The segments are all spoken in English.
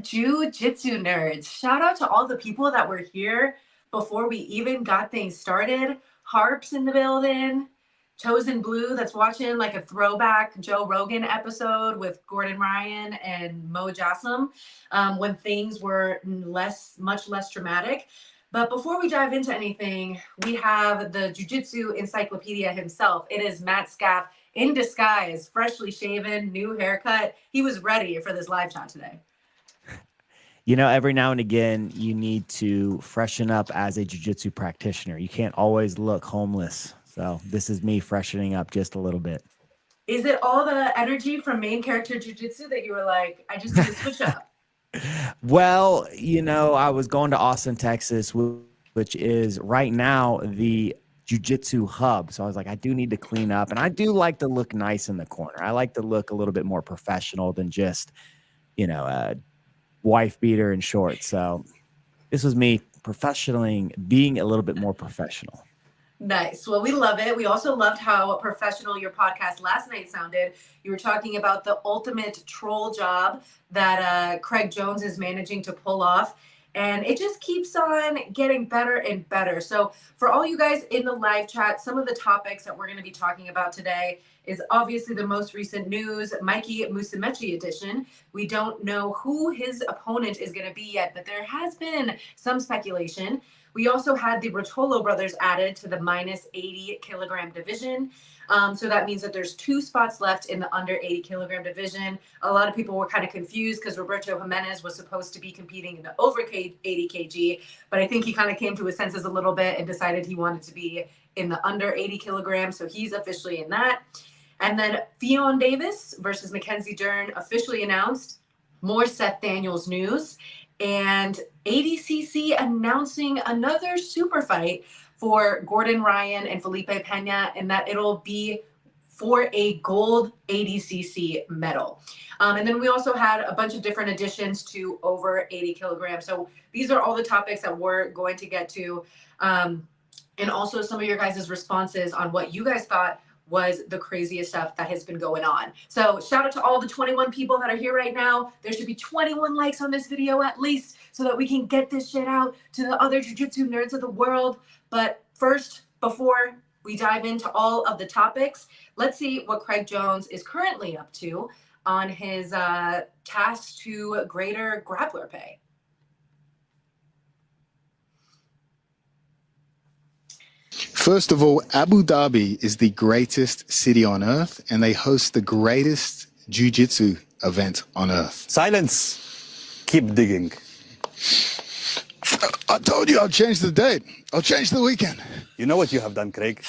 Jiu-Jitsu nerds? Shout out to all the people that were here before we even got things started. Harps in the building. Chosen Blue that's watching like a throwback Joe Rogan episode with Gordon Ryan and Mo Jassim when things were much less dramatic. But before we dive into anything, we have the Jiu-Jitsu encyclopedia himself. It is Matt Scaff in disguise, freshly shaven, new haircut. He was ready for this live chat today. You know, every now and again, you need to freshen up as a jiu-jitsu practitioner. You can't always look homeless. So this is me freshening up just a little bit. Is it all the energy from main character jiu-jitsu that you were like, I just need to switch up? Well, you know, I was going to Austin, Texas, which is right now the jiu-jitsu hub. So I was like, I do need to clean up. And I do like to look nice in the corner. I like to look a little bit more professional than just, you know, wife beater and shorts. So this was me professionaling, being a little bit more professional. Nice. Well, we love it. We also loved how professional your podcast last night sounded. You were talking about the ultimate troll job that Craig Jones is managing to pull off. And it just keeps on getting better and better. So for all you guys in the live chat, some of the topics that we're going to be talking about today is obviously the most recent news, Mikey Musumeci Addition. We don't know who his opponent is going to be yet, but there has been some speculation. We also had the Ruotolo brothers added to the minus 80 kilogram division. So that means that there's 2 spots left in the under 80 kilogram division. A lot of people were kind of confused because Roberto Jimenez was supposed to be competing in the over 80 kg, but I think he kind of came to his senses a little bit and decided he wanted to be in the under 80 kilograms. So he's officially in that. And then Ffion Davies versus Mackenzie Dern officially announced. More Seth Daniels news. And ADCC announcing another super fight for Gordon Ryan and Felipe Pena, and that it'll be for a gold ADCC medal. And then we also had a bunch of different additions to over 80 kilograms. So these are all the topics that we're going to get to. And also some of your guys' responses on what you guys thought was the craziest stuff that has been going on. So shout out to all the 21 people that are here right now. There should be 21 likes on this video at least so that we can get this shit out to the other jiu-jitsu nerds of the world. But first, before we dive into all of the topics, let's see what Craig Jones is currently up to on his task to greater grappler pay. First of all, Abu Dhabi is the greatest city on earth, and they host the greatest jiu-jitsu event on earth. Silence. Keep digging. I told you I'll change the date. I'll change the weekend. You know what you have done, Craig?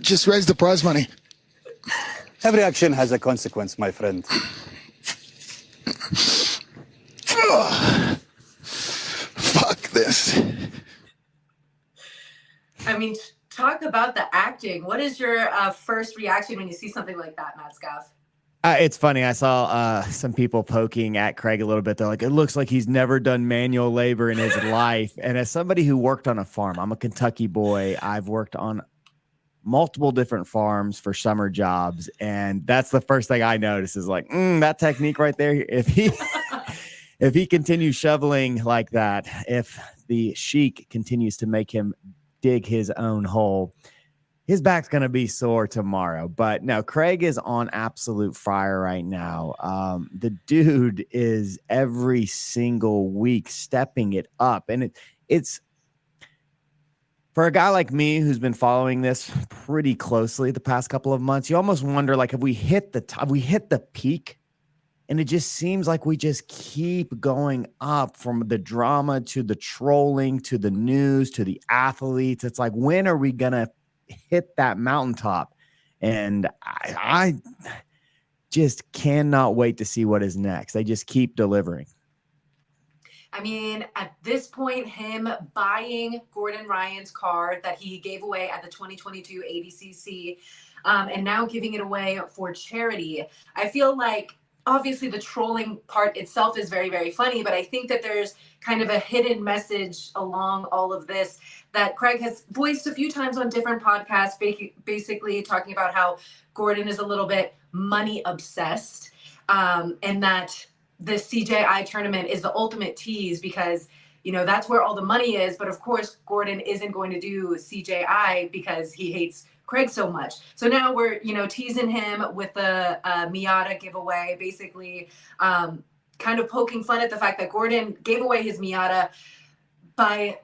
Just raise the prize money. Every action has a consequence, my friend. Fuck this. I mean, talk about the acting. What is your first reaction when you see something like that, Matt Scaff? It's funny. I saw some people poking at Craig a little bit. They're like, it looks like he's never done manual labor in his life. And as somebody who worked on a farm, I'm a Kentucky boy. I've worked on multiple different farms for summer jobs. And that's the first thing I notice is like, that technique right there. If he continues shoveling like that, if the sheik continues to make him dig his own hole, his back's going to be sore tomorrow. But no, Craig is on absolute fire right now. The dude is every single week stepping it up. And it's for a guy like me who's been following this pretty closely the past couple of months, you almost wonder, like, have we hit the top? We hit the peak? And it just seems like we just keep going up, from the drama to the trolling to the news to the athletes. It's like, when are we going to hit that mountaintop? And I just cannot wait to see what is next. They just keep delivering. I mean, at this point, him buying Gordon Ryan's car that he gave away at the 2022 ADCC and now giving it away for charity, I feel like obviously the trolling part itself is very, very funny, but I think that there's kind of a hidden message along all of this that Craig has voiced a few times on different podcasts, basically talking about how Gordon is a little bit money obsessed, and that the CJI tournament is the ultimate tease because, you know, that's where all the money is. But of course, Gordon isn't going to do CJI because he hates Craig so much. So now we're, you know, teasing him with the Miata giveaway, basically kind of poking fun at the fact that Gordon gave away his Miata by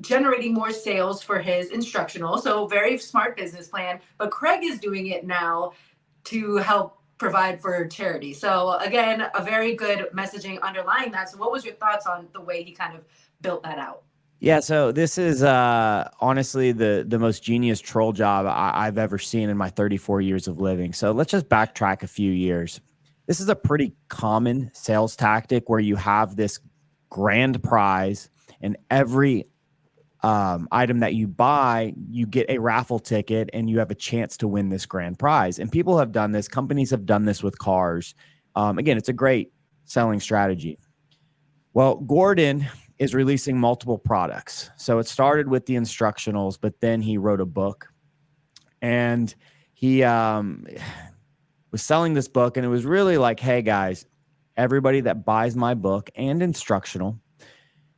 generating more sales for his instructional. So very smart business plan. But Craig is doing it now to help provide for charity. So again, a very good messaging underlying that. So what was your thoughts on the way he kind of built that out? Yeah, so this is honestly the most genius troll job I've ever seen in my 34 years of living. So let's just backtrack a few years. This is a pretty common sales tactic where you have this grand prize, and every item that you buy, you get a raffle ticket and you have a chance to win this grand prize. And people have done this. Companies have done this with cars. Again, it's a great selling strategy. Well, Gordon is releasing multiple products. So it started with the instructionals, but then he wrote a book, and he was selling this book, and it was really like, hey guys, everybody that buys my book and instructional,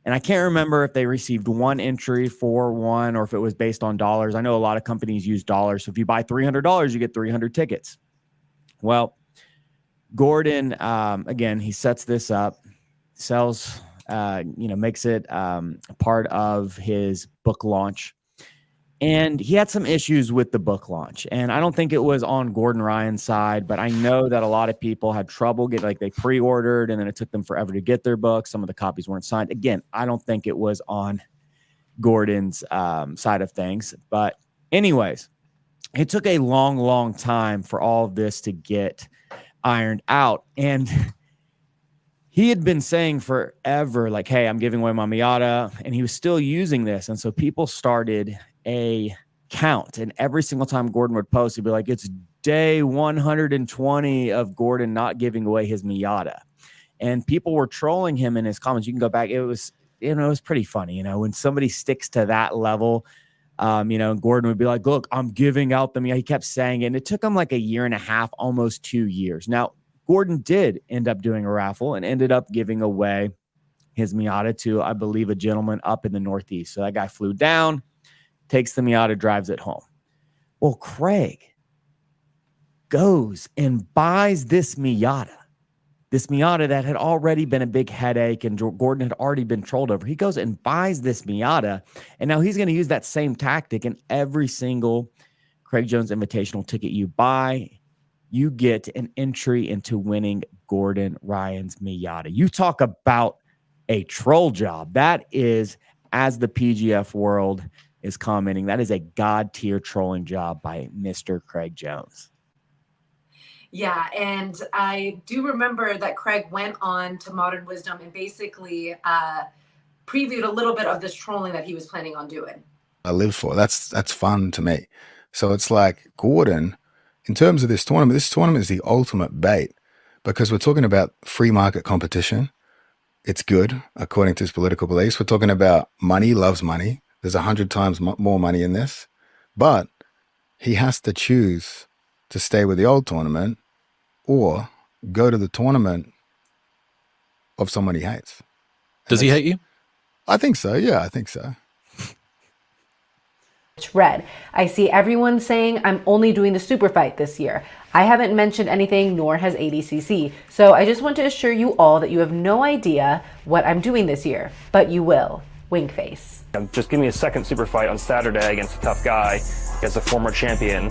and I can't remember if they received one entry for one or if it was based on dollars. I know a lot of companies use dollars. So if you buy $300, you get 300 tickets. Well, Gordon, again, he sets this up, sells, makes it a part of his book launch. And he had some issues with the book launch. And I don't think it was on Gordon Ryan's side, but I know that a lot of people had trouble getting, like, they pre-ordered and then it took them forever to get their book. Some of the copies weren't signed. Again, I don't think it was on Gordon's side of things. But anyways, it took a long, long time for all of this to get ironed out. And he had been saying forever, like, hey, I'm giving away my Miata. And he was still using this. And so people started a count, and every single time Gordon would post, he'd be like, it's day 120 of Gordon not giving away his Miata. And people were trolling him in his comments. You can go back. It was pretty funny, when somebody sticks to that level, Gordon would be like, look, I'm giving out the Miata. He kept saying it, and it took him like a year and a half, almost 2 years. Now, Gordon did end up doing a raffle and ended up giving away his Miata to, I believe, a gentleman up in the Northeast. So that guy flew down, takes the Miata, drives it home. Well, Craig goes and buys this Miata that had already been a big headache and Gordon had already been trolled over. He goes and buys this Miata, and now he's going to use that same tactic in every single Craig Jones Invitational ticket you buy. You get an entry into winning Gordon Ryan's Miata. You talk about a troll job. That is, as the PGF world is commenting, that is a god tier trolling job by Mr. Craig Jones. Yeah, and I do remember that Craig went on to Modern Wisdom and basically previewed a little bit of this trolling that he was planning on doing. I live for. That's fun to me. So it's like Gordon, in terms of this tournament is the ultimate bait because we're talking about free market competition. It's good, according to his political beliefs. We're talking about money, loves money. There's 100 times more money in this, but he has to choose to stay with the old tournament or go to the tournament of someone he hates. Does he hate you? I think so. Yeah, I think so. It's red. I see everyone saying I'm only doing the super fight this year. I haven't mentioned anything, nor has ADCC. So I just want to assure you all that you have no idea what I'm doing this year, but you will. Wink face. Just give me a second super fight on Saturday against a tough guy, against a former champion,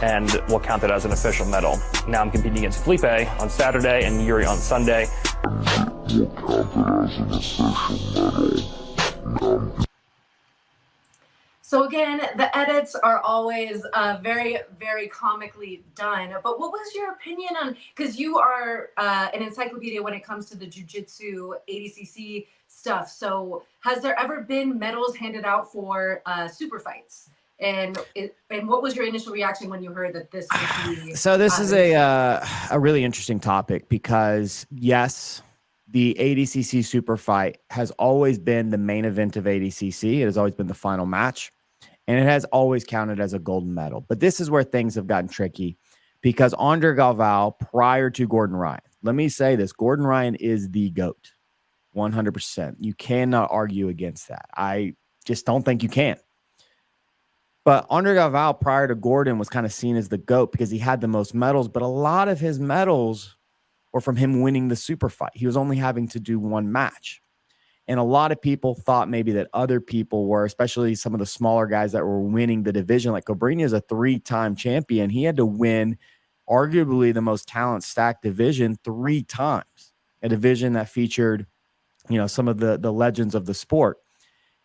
and we'll count it as an official medal. Now I'm competing against Felipe on Saturday and Yuri on Sunday. We'll count it as an official medal. So again, the edits are always very, very comically done. But what was your opinion on, because you are an encyclopedia when it comes to the Jiu-Jitsu ADCC stuff. So has there ever been medals handed out for super fights? And what was your initial reaction when you heard that this would be? So this is a really interesting topic because, yes, the ADCC Super fight has always been the main event of ADCC. It has always been the final match. And it has always counted as a golden medal. But this is where things have gotten tricky because Andre Galvao, prior to Gordon Ryan, let me say this. Gordon Ryan is the GOAT. 100%. You cannot argue against that. I just don't think you can. But Andre Galvao prior to Gordon was kind of seen as the GOAT because he had the most medals, but a lot of his medals were from him winning the super fight. He was only having to do one match. And a lot of people thought maybe that other people were, especially some of the smaller guys that were winning the division. Like Cobrinha is a 3-time champion. He had to win arguably the most talent-stacked division 3 times, a division that featured, some of the legends of the sport.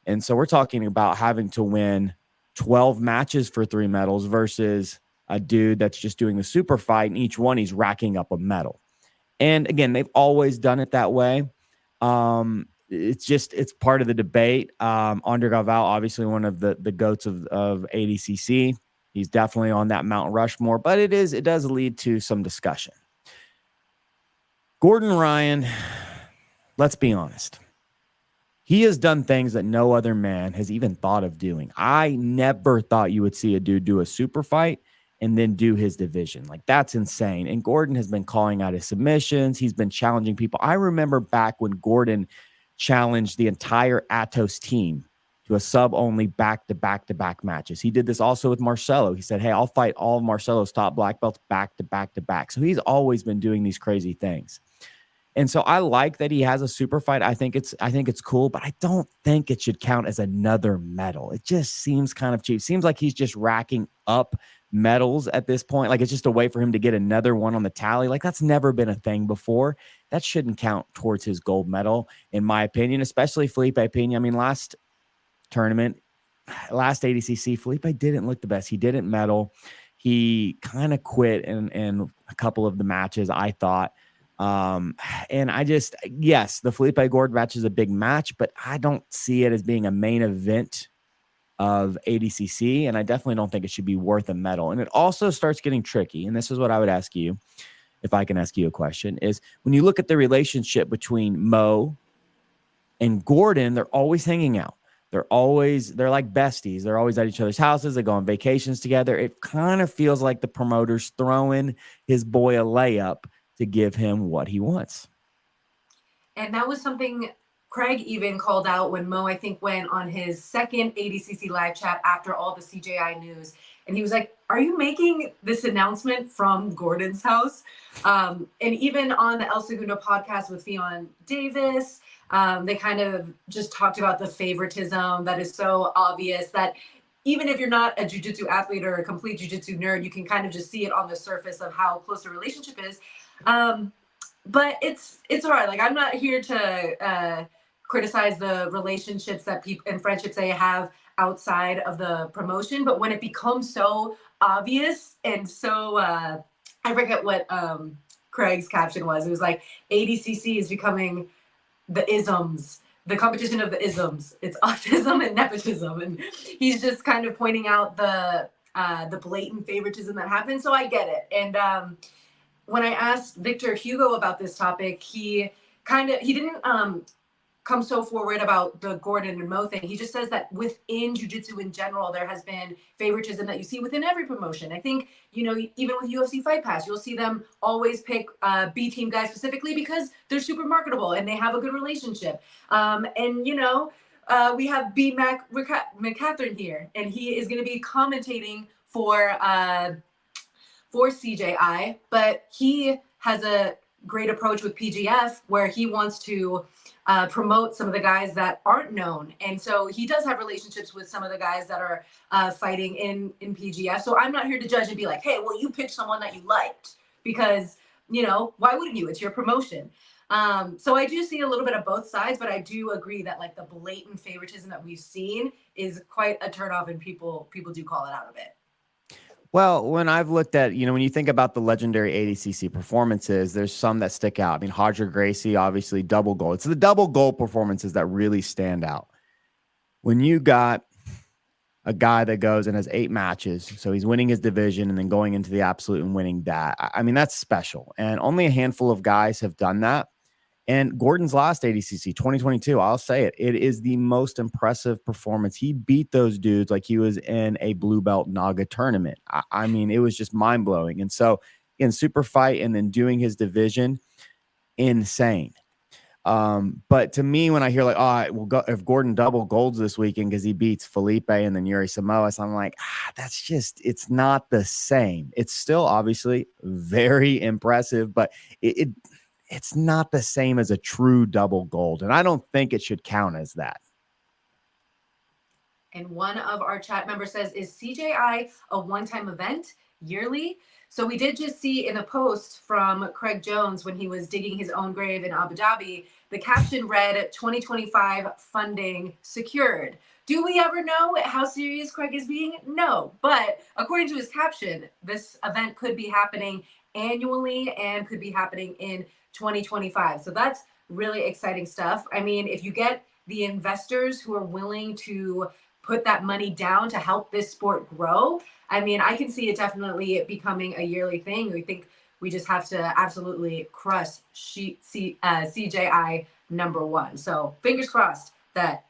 And so we're talking about having to win 12 matches for 3 medals versus a dude that's just doing the super fight, and each one he's racking up a medal. And again, they've always done it that way. It's part of the debate. Andre Galvao, obviously one of the GOATs of ADCC. He's definitely on that Mount Rushmore, but it does lead to some discussion. Gordon Ryan, let's be honest. He has done things that no other man has even thought of doing. I never thought you would see a dude do a super fight and then do his division. Like, that's insane. And Gordon has been calling out his submissions. He's been challenging people. I remember back when Gordon challenged the entire Atos team to a sub-only back-to-back-to-back matches. He did this also with Marcelo. He said, hey, I'll fight all of Marcelo's top black belts back-to-back-to-back. So he's always been doing these crazy things. And so I like that he has a super fight. I think it's cool, but I don't think it should count as another medal. It just seems kind of cheap. Seems like he's just racking up medals at this point. Like, it's just a way for him to get another one on the tally. Like, that's never been a thing before. That shouldn't count towards his gold medal, in my opinion, especially Felipe Pena. I mean, last tournament, last ADCC, Felipe didn't look the best. He didn't medal. He kind of quit in a couple of the matches, I thought. And yes, the Felipe Gordon match is a big match, but I don't see it as being a main event of ADCC. And I definitely don't think it should be worth a medal. And it also starts getting tricky. And this is what I would ask you, if I can ask you a question, is when you look at the relationship between Mo and Gordon, they're always hanging out. They're like besties. They're always at each other's houses. They go on vacations together. It kind of feels like the promoter's throwing his boy a layup to give him what he wants. And that was something Craig even called out when Mo, I think, went on his second ADCC live chat after all the CJI news. And he was like, are you making this announcement from Gordon's house? And even on the El Segundo podcast with Ffion Davis, they kind of just talked about the favoritism that is so obvious that even if you're not a jiu-jitsu athlete or a complete jiu-jitsu nerd, you can kind of just see it on the surface of how close the relationship is. But it's all right. Like, I'm not here to criticize the relationships that people and friendships they have outside of the promotion. But when it becomes so obvious and so, I forget what Craig's caption was. It was like, ADCC is becoming the isms, the competition of the isms. It's autism and nepotism. And he's just kind of pointing out the blatant favoritism that happens. So I get it. And, when I asked Victor Hugo about this topic, he didn't come so forward about the Gordon and Mo thing. He just says that within jiu-jitsu in general, there has been favoritism that you see within every promotion. I think, even with UFC Fight Pass, you'll see them always pick B team guys specifically because they're super marketable and they have a good relationship. We have B Mac McCatherine here, and he is going to be commentating for CJI, but he has a great approach with PGF where he wants to promote some of the guys that aren't known. And so he does have relationships with some of the guys that are fighting in PGF. So I'm not here to judge and be like, hey, well, you picked someone that you liked because, why wouldn't you? It's your promotion. So I do see a little bit of both sides, but I do agree that like the blatant favoritism that we've seen is quite a turnoff, and people do call it out a bit. Well, when I've looked at, when you think about the legendary ADCC performances, there's some that stick out. I mean, Hodger Gracie, obviously double goal. It's the double goal performances that really stand out. When you got a guy that goes and has 8 matches, so he's winning his division and then going into the absolute and winning that, I mean, that's special. And only a handful of guys have done that. And Gordon's last ADCC, 2022, I'll say it. It is the most impressive performance. He beat those dudes like he was in a blue belt Naga tournament. I mean, it was just mind-blowing. And so, again, super fight and then doing his division, insane. But to me, when I hear like, if Gordon double golds this weekend because he beats Felipe and then Yuri Samoas, I'm like, it's not the same. It's still obviously very impressive, but it's not the same as a true double gold. And I don't think it should count as that. And one of our chat members says, is CJI a one-time event yearly? So we did just see in a post from Craig Jones when he was digging his own grave in Abu Dhabi, the caption read 2025 funding secured. Do we ever know how serious Craig is being? No. But according to his caption, this event could be happening annually and could be happening in 2025. So that's really exciting stuff. I mean, if you get the investors who are willing to put that money down to help this sport grow, I mean, I can see it definitely becoming a yearly thing. We think we just have to absolutely crush CJI #1. So fingers crossed that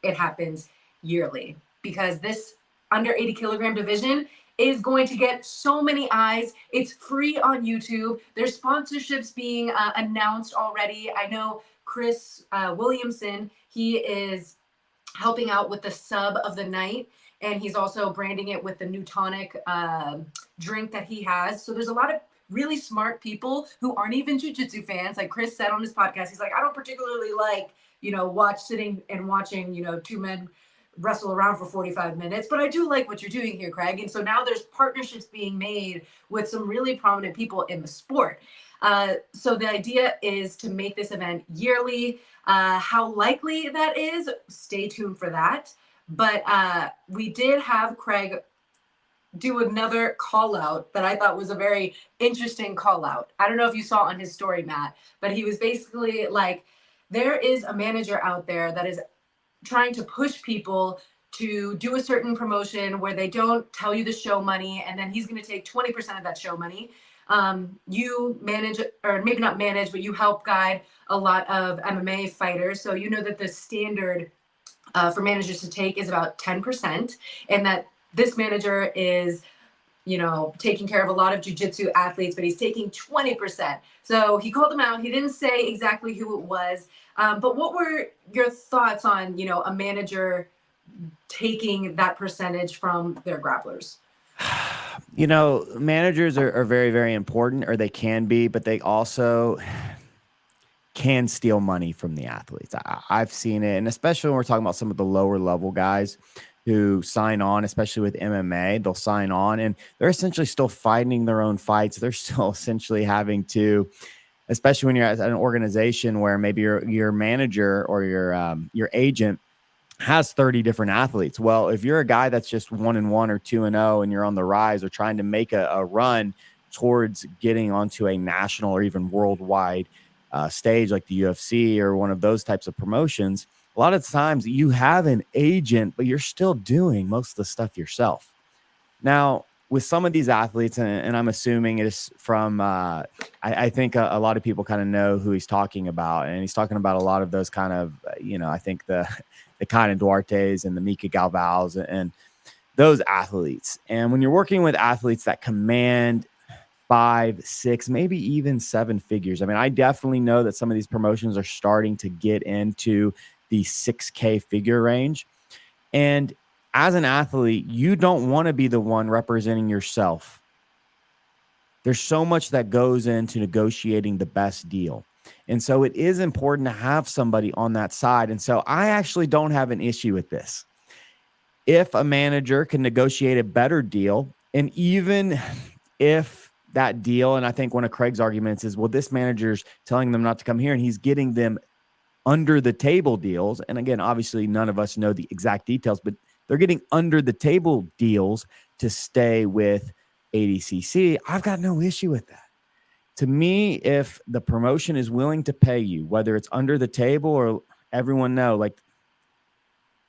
it happens yearly, because this under 80 kilogram division is going to get so many eyes. It's free on YouTube. There's sponsorships being announced already. I know Chris Williamson, he is helping out with the sub of the night, and he's also branding it with the new tonic drink that he has. So there's a lot of really smart people who aren't even jiu-jitsu fans. Like Chris said on his podcast, he's like, I don't particularly like, sitting and watching, two men wrestle around for 45 minutes, but I do like what you're doing here, Craig. And so now there's partnerships being made with some really prominent people in the sport. So the idea is to make this event yearly. How likely that is, stay tuned for that. But we did have Craig do another call out that I thought was a very interesting call out. I don't know if you saw on his story, Matt, but he was basically like, there is a manager out there that is trying to push people to do a certain promotion where they don't tell you the show money, and then he's going to take 20% of that show money. You manage, or maybe not manage, but you help guide a lot of MMA fighters. So you know that the standard for managers to take is about 10%, and that this manager is, taking care of a lot of jiu-jitsu athletes, but he's taking 20%. So he called them out. He didn't say exactly who it was. But what were your thoughts on, a manager taking that percentage from their grapplers? Managers are very, very important, or they can be, but they also can steal money from the athletes. I've seen it, and especially when we're talking about some of the lower level guys who sign on, especially with MMA, they'll sign on and they're essentially still fighting their own fights. They're still essentially having to, especially when you're at an organization where maybe your manager or your agent has 30 different athletes. Well, if you're a guy that's just 1-1 or 2-0 and you're on the rise or trying to make a run towards getting onto a national or even worldwide stage like the UFC or one of those types of promotions, a lot of times you have an agent, but you're still doing most of the stuff yourself. Now, with some of these athletes, and I'm assuming it is from, I think a lot of people kind of know who he's talking about. And he's talking about a lot of those kind of, I think the kind of Duartes and the Mika Galvaos and those athletes. And when you're working with athletes that command 5, 6, maybe even 7 figures, I mean, I definitely know that some of these promotions are starting to get into the 6K figure range. And as an athlete, you don't want to be the one representing yourself. There's so much that goes into negotiating the best deal. And so it is important to have somebody on that side. And so I actually don't have an issue with this. If a manager can negotiate a better deal, and even if that deal, and I think one of Craig's arguments is, well, this manager's telling them not to come here and he's getting them under the table deals. And again, obviously none of us know the exact details, but they're getting under the table deals to stay with ADCC. I've got no issue with that. To me, if the promotion is willing to pay you, whether it's under the table or everyone know, like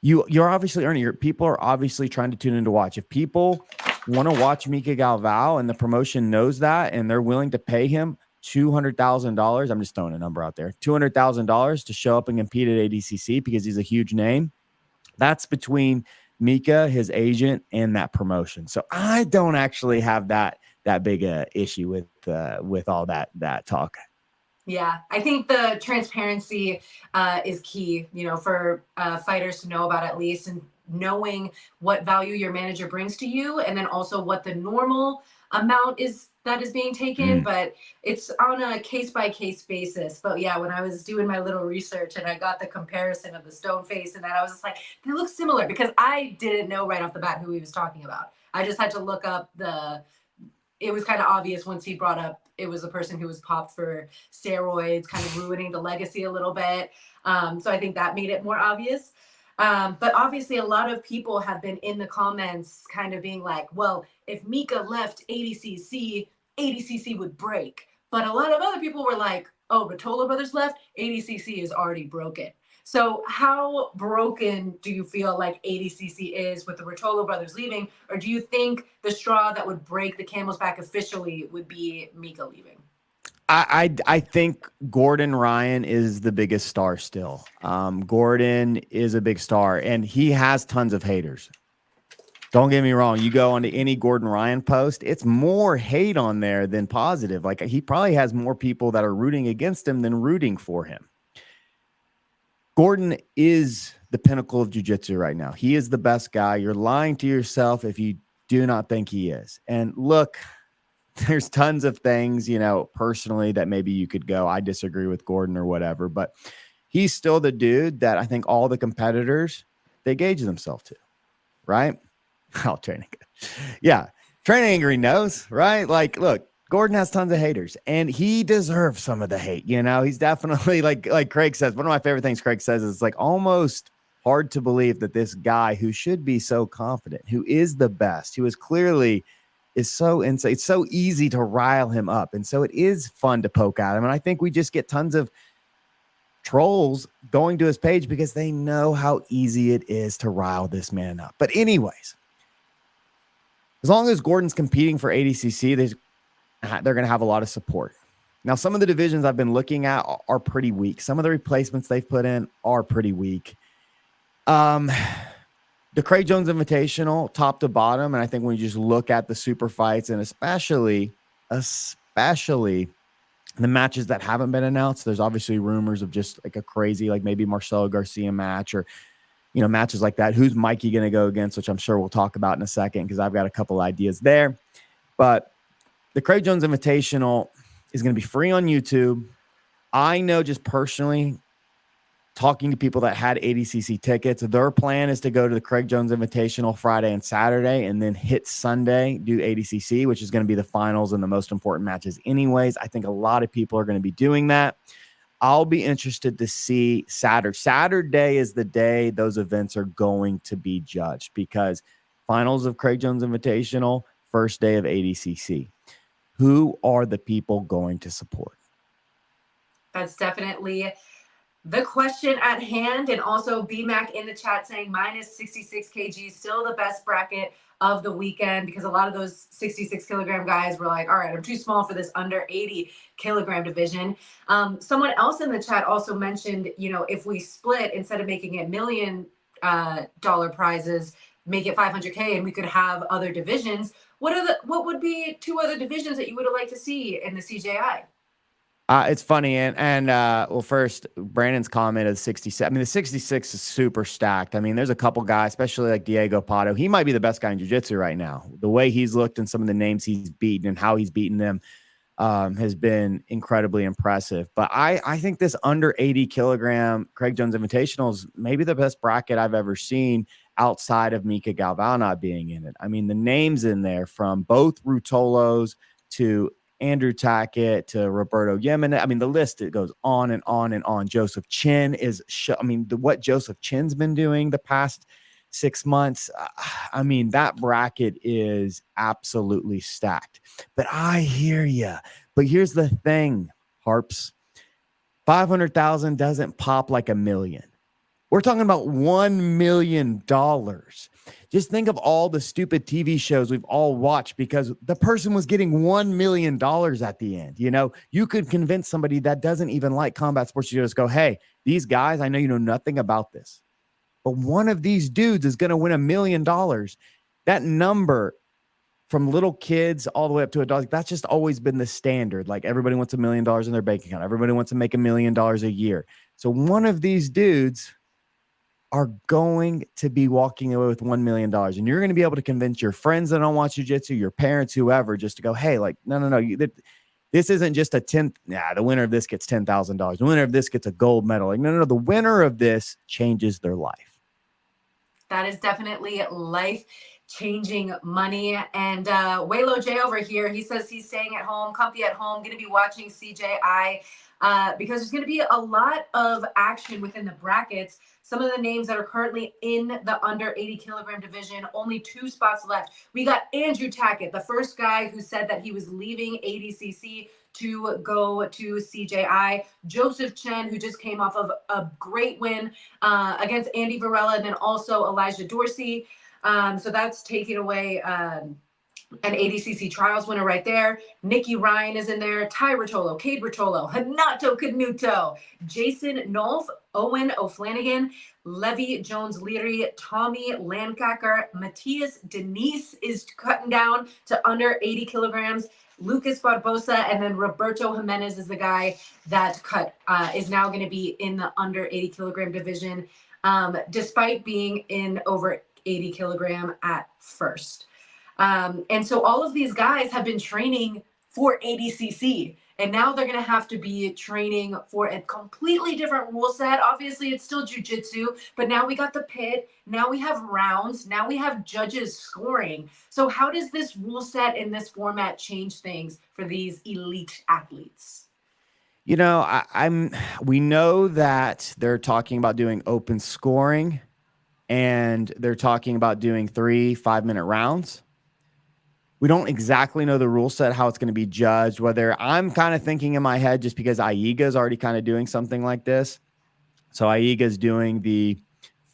you're obviously earning, your people are obviously trying to tune in to watch. If people want to watch Mika Galvao and the promotion knows that, and they're willing to pay him $200,000, I'm just throwing a number out there, $200,000 to show up and compete at ADCC because he's a huge name. That's between Mika, his agent, and that promotion. So I don't actually have that big a issue with all that talk. Yeah, I think the transparency is key, for fighters to know about, at least, and knowing what value your manager brings to you, and then also what the normal amount is that is being taken. But it's on a case by case basis. But yeah, when I was doing my little research and I got the comparison of the stone face and that, I was just like, they look similar, because I didn't know right off the bat who he was talking about. I just had to look up it was kind of obvious once he brought up it was a person who was popped for steroids, kind of ruining the legacy a little bit. So I think that made it more obvious. But obviously a lot of people have been in the comments kind of being like, well, if Mika left ADCC would break. But a lot of other people were like, oh, Ruotolo brothers left, ADCC is already broken. So how broken do you feel like ADCC is with the Ruotolo brothers leaving? Or do you think the straw that would break the camel's back officially would be Mika leaving? I think Gordon Ryan is the biggest star still. Gordon is a big star, and he has tons of haters. Don't get me wrong. You go onto any Gordon Ryan post, it's more hate on there than positive. Like, he probably has more people that are rooting against him than rooting for him. Gordon is the pinnacle of jiu-jitsu right now. He is the best guy. You're lying to yourself if you do not think he is. And look, there's tons of things, personally that maybe you could go, I disagree with Gordon or whatever, but he's still the dude that I think all the competitors, they gauge themselves to, right? Oh, training. Yeah. Training Angry knows, right? Like, look, Gordon has tons of haters, and he deserves some of the hate. He's definitely like Craig says, one of my favorite things Craig says is like almost hard to believe that this guy who should be so confident, who is the best, who is clearly is so insane. It's so easy to rile him up. And so it is fun to poke at him. And I think we just get tons of trolls going to his page because they know how easy it is to rile this man up. But anyways, as long as Gordon's competing for ADCC, they're going to have a lot of support. Now, some of the divisions I've been looking at are pretty weak. Some of the replacements they've put in are pretty weak. The Craig Jones Invitational, top to bottom, and I think when you just look at the super fights, and especially the matches that haven't been announced, there's obviously rumors of just like a crazy, like maybe Marcelo Garcia match or, matches like that. Who's Mikey going to go against, which I'm sure we'll talk about in a second because I've got a couple ideas there. But the Craig Jones Invitational is going to be free on YouTube. I know just personally, talking to people that had ADCC tickets, their plan is to go to the Craig Jones Invitational Friday and Saturday and then hit Sunday, do ADCC, which is going to be the finals and the most important matches anyways. I think a lot of people are going to be doing that. I'll be interested to see Saturday. Saturday is the day those events are going to be judged because finals of Craig Jones Invitational, first day of ADCC. Who are the people going to support? That's definitely the question at hand. And also BMAC in the chat saying minus 66 kg, still the best bracket of the weekend, because a lot of those 66 kilogram guys were like, all right, I'm too small for this under 80 kilogram division. Someone else in the chat also mentioned, if we split, instead of making it $1 million prizes, make it 500K and we could have other divisions. What would be two other divisions that you would have liked to see in the CJI? It's funny. Well, first, Brandon's comment is 67. I mean, the 66 is super stacked. I mean, there's a couple guys, especially like Diego Pato. He might be the best guy in jiu-jitsu right now. The way he's looked and some of the names he's beaten and how he's beaten them has been incredibly impressive. But I think this under 80 kilogram Craig Jones Invitational is maybe the best bracket I've ever seen outside of Mika Galvão not being in it. I mean, the names in there from both Ruotolos to Andrew Tackett to Roberto Yemen. I mean, the list, it goes on and on and on. Joseph Chin is, what Joseph Chin's been doing the past 6 months. I mean, that bracket is absolutely stacked. But I hear you. But here's the thing, Harps. 500,000 doesn't pop like $1 million. We're talking about $1 million. Just think of all the stupid TV shows we've all watched because the person was getting $1 million at the end. You could convince somebody that doesn't even like combat sports to just go, hey, these guys, I know you know nothing about this, but one of these dudes is going to win $1 million. That number from little kids all the way up to adults, that's just always been the standard. Like everybody wants $1 million in their bank account. Everybody wants to make $1 million a year. So one of these dudes are going to be walking away with $1 million. And you're going to be able to convince your friends that don't watch jiu-jitsu, your parents, whoever, just to go, hey, like, no. This isn't just a 10th. Nah, the winner of this gets $10,000. The winner of this gets a gold medal. Like, no. The winner of this changes their life. That is definitely life-changing money. And Waylo J over here, he says he's staying at home, comfy at home, going to be watching CJI because there's going to be a lot of action within the brackets. Some of the names that are currently in the under 80 kilogram division, only 2 spots left. We got Andrew Tackett, the first guy who said that he was leaving ADCC to go to CJI. Joseph Chen, who just came off of a great win against Andy Varela, and then also Elijah Dorsey. So that's taking away an ADCC trials winner right there. Nikki Ryan is in there. Ty Ruotolo, Cade Ruotolo, Hanato Canuto, Jason Nolf, Owen O'Flanagan, Levy Jones-Leary, Tommy Lancacker, Matthias Denise is cutting down to under 80 kilograms. Lucas Barbosa, and then Roberto Jimenez is the guy that is now going to be in the under 80 kilogram division, despite being in over 80 kilogram at first. And so all of these guys have been training for ADCC, and now they're going to have to be training for a completely different rule set. Obviously, it's still jiu-jitsu, but now we got the pit. Now we have rounds. Now we have judges scoring. So how does this rule set in this format change things for these elite athletes? You know, we know that they're talking about doing open scoring, and they're talking about doing 3 5-minute rounds. We don't exactly know the rule set, how it's going to be judged, whether I'm kind of thinking in my head just because AIGA is already kind of doing something like this. So AIGA is doing the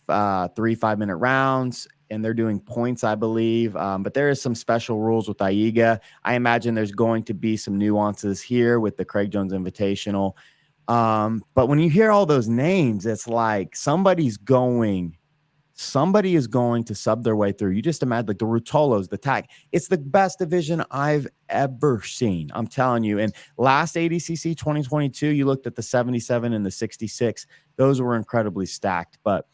3 5-minute rounds, and they're doing points, I believe. But there is some special rules with AIGA. I imagine there's going to be some nuances here with the Craig Jones Invitational. But when you hear all those names, it's like somebody is going to sub their way through. You just imagine like the Ruotolos, the TAC. It's the best division I've ever seen. I'm telling you. And last ADCC 2022, you looked at the 77 and the 66. Those were incredibly stacked. But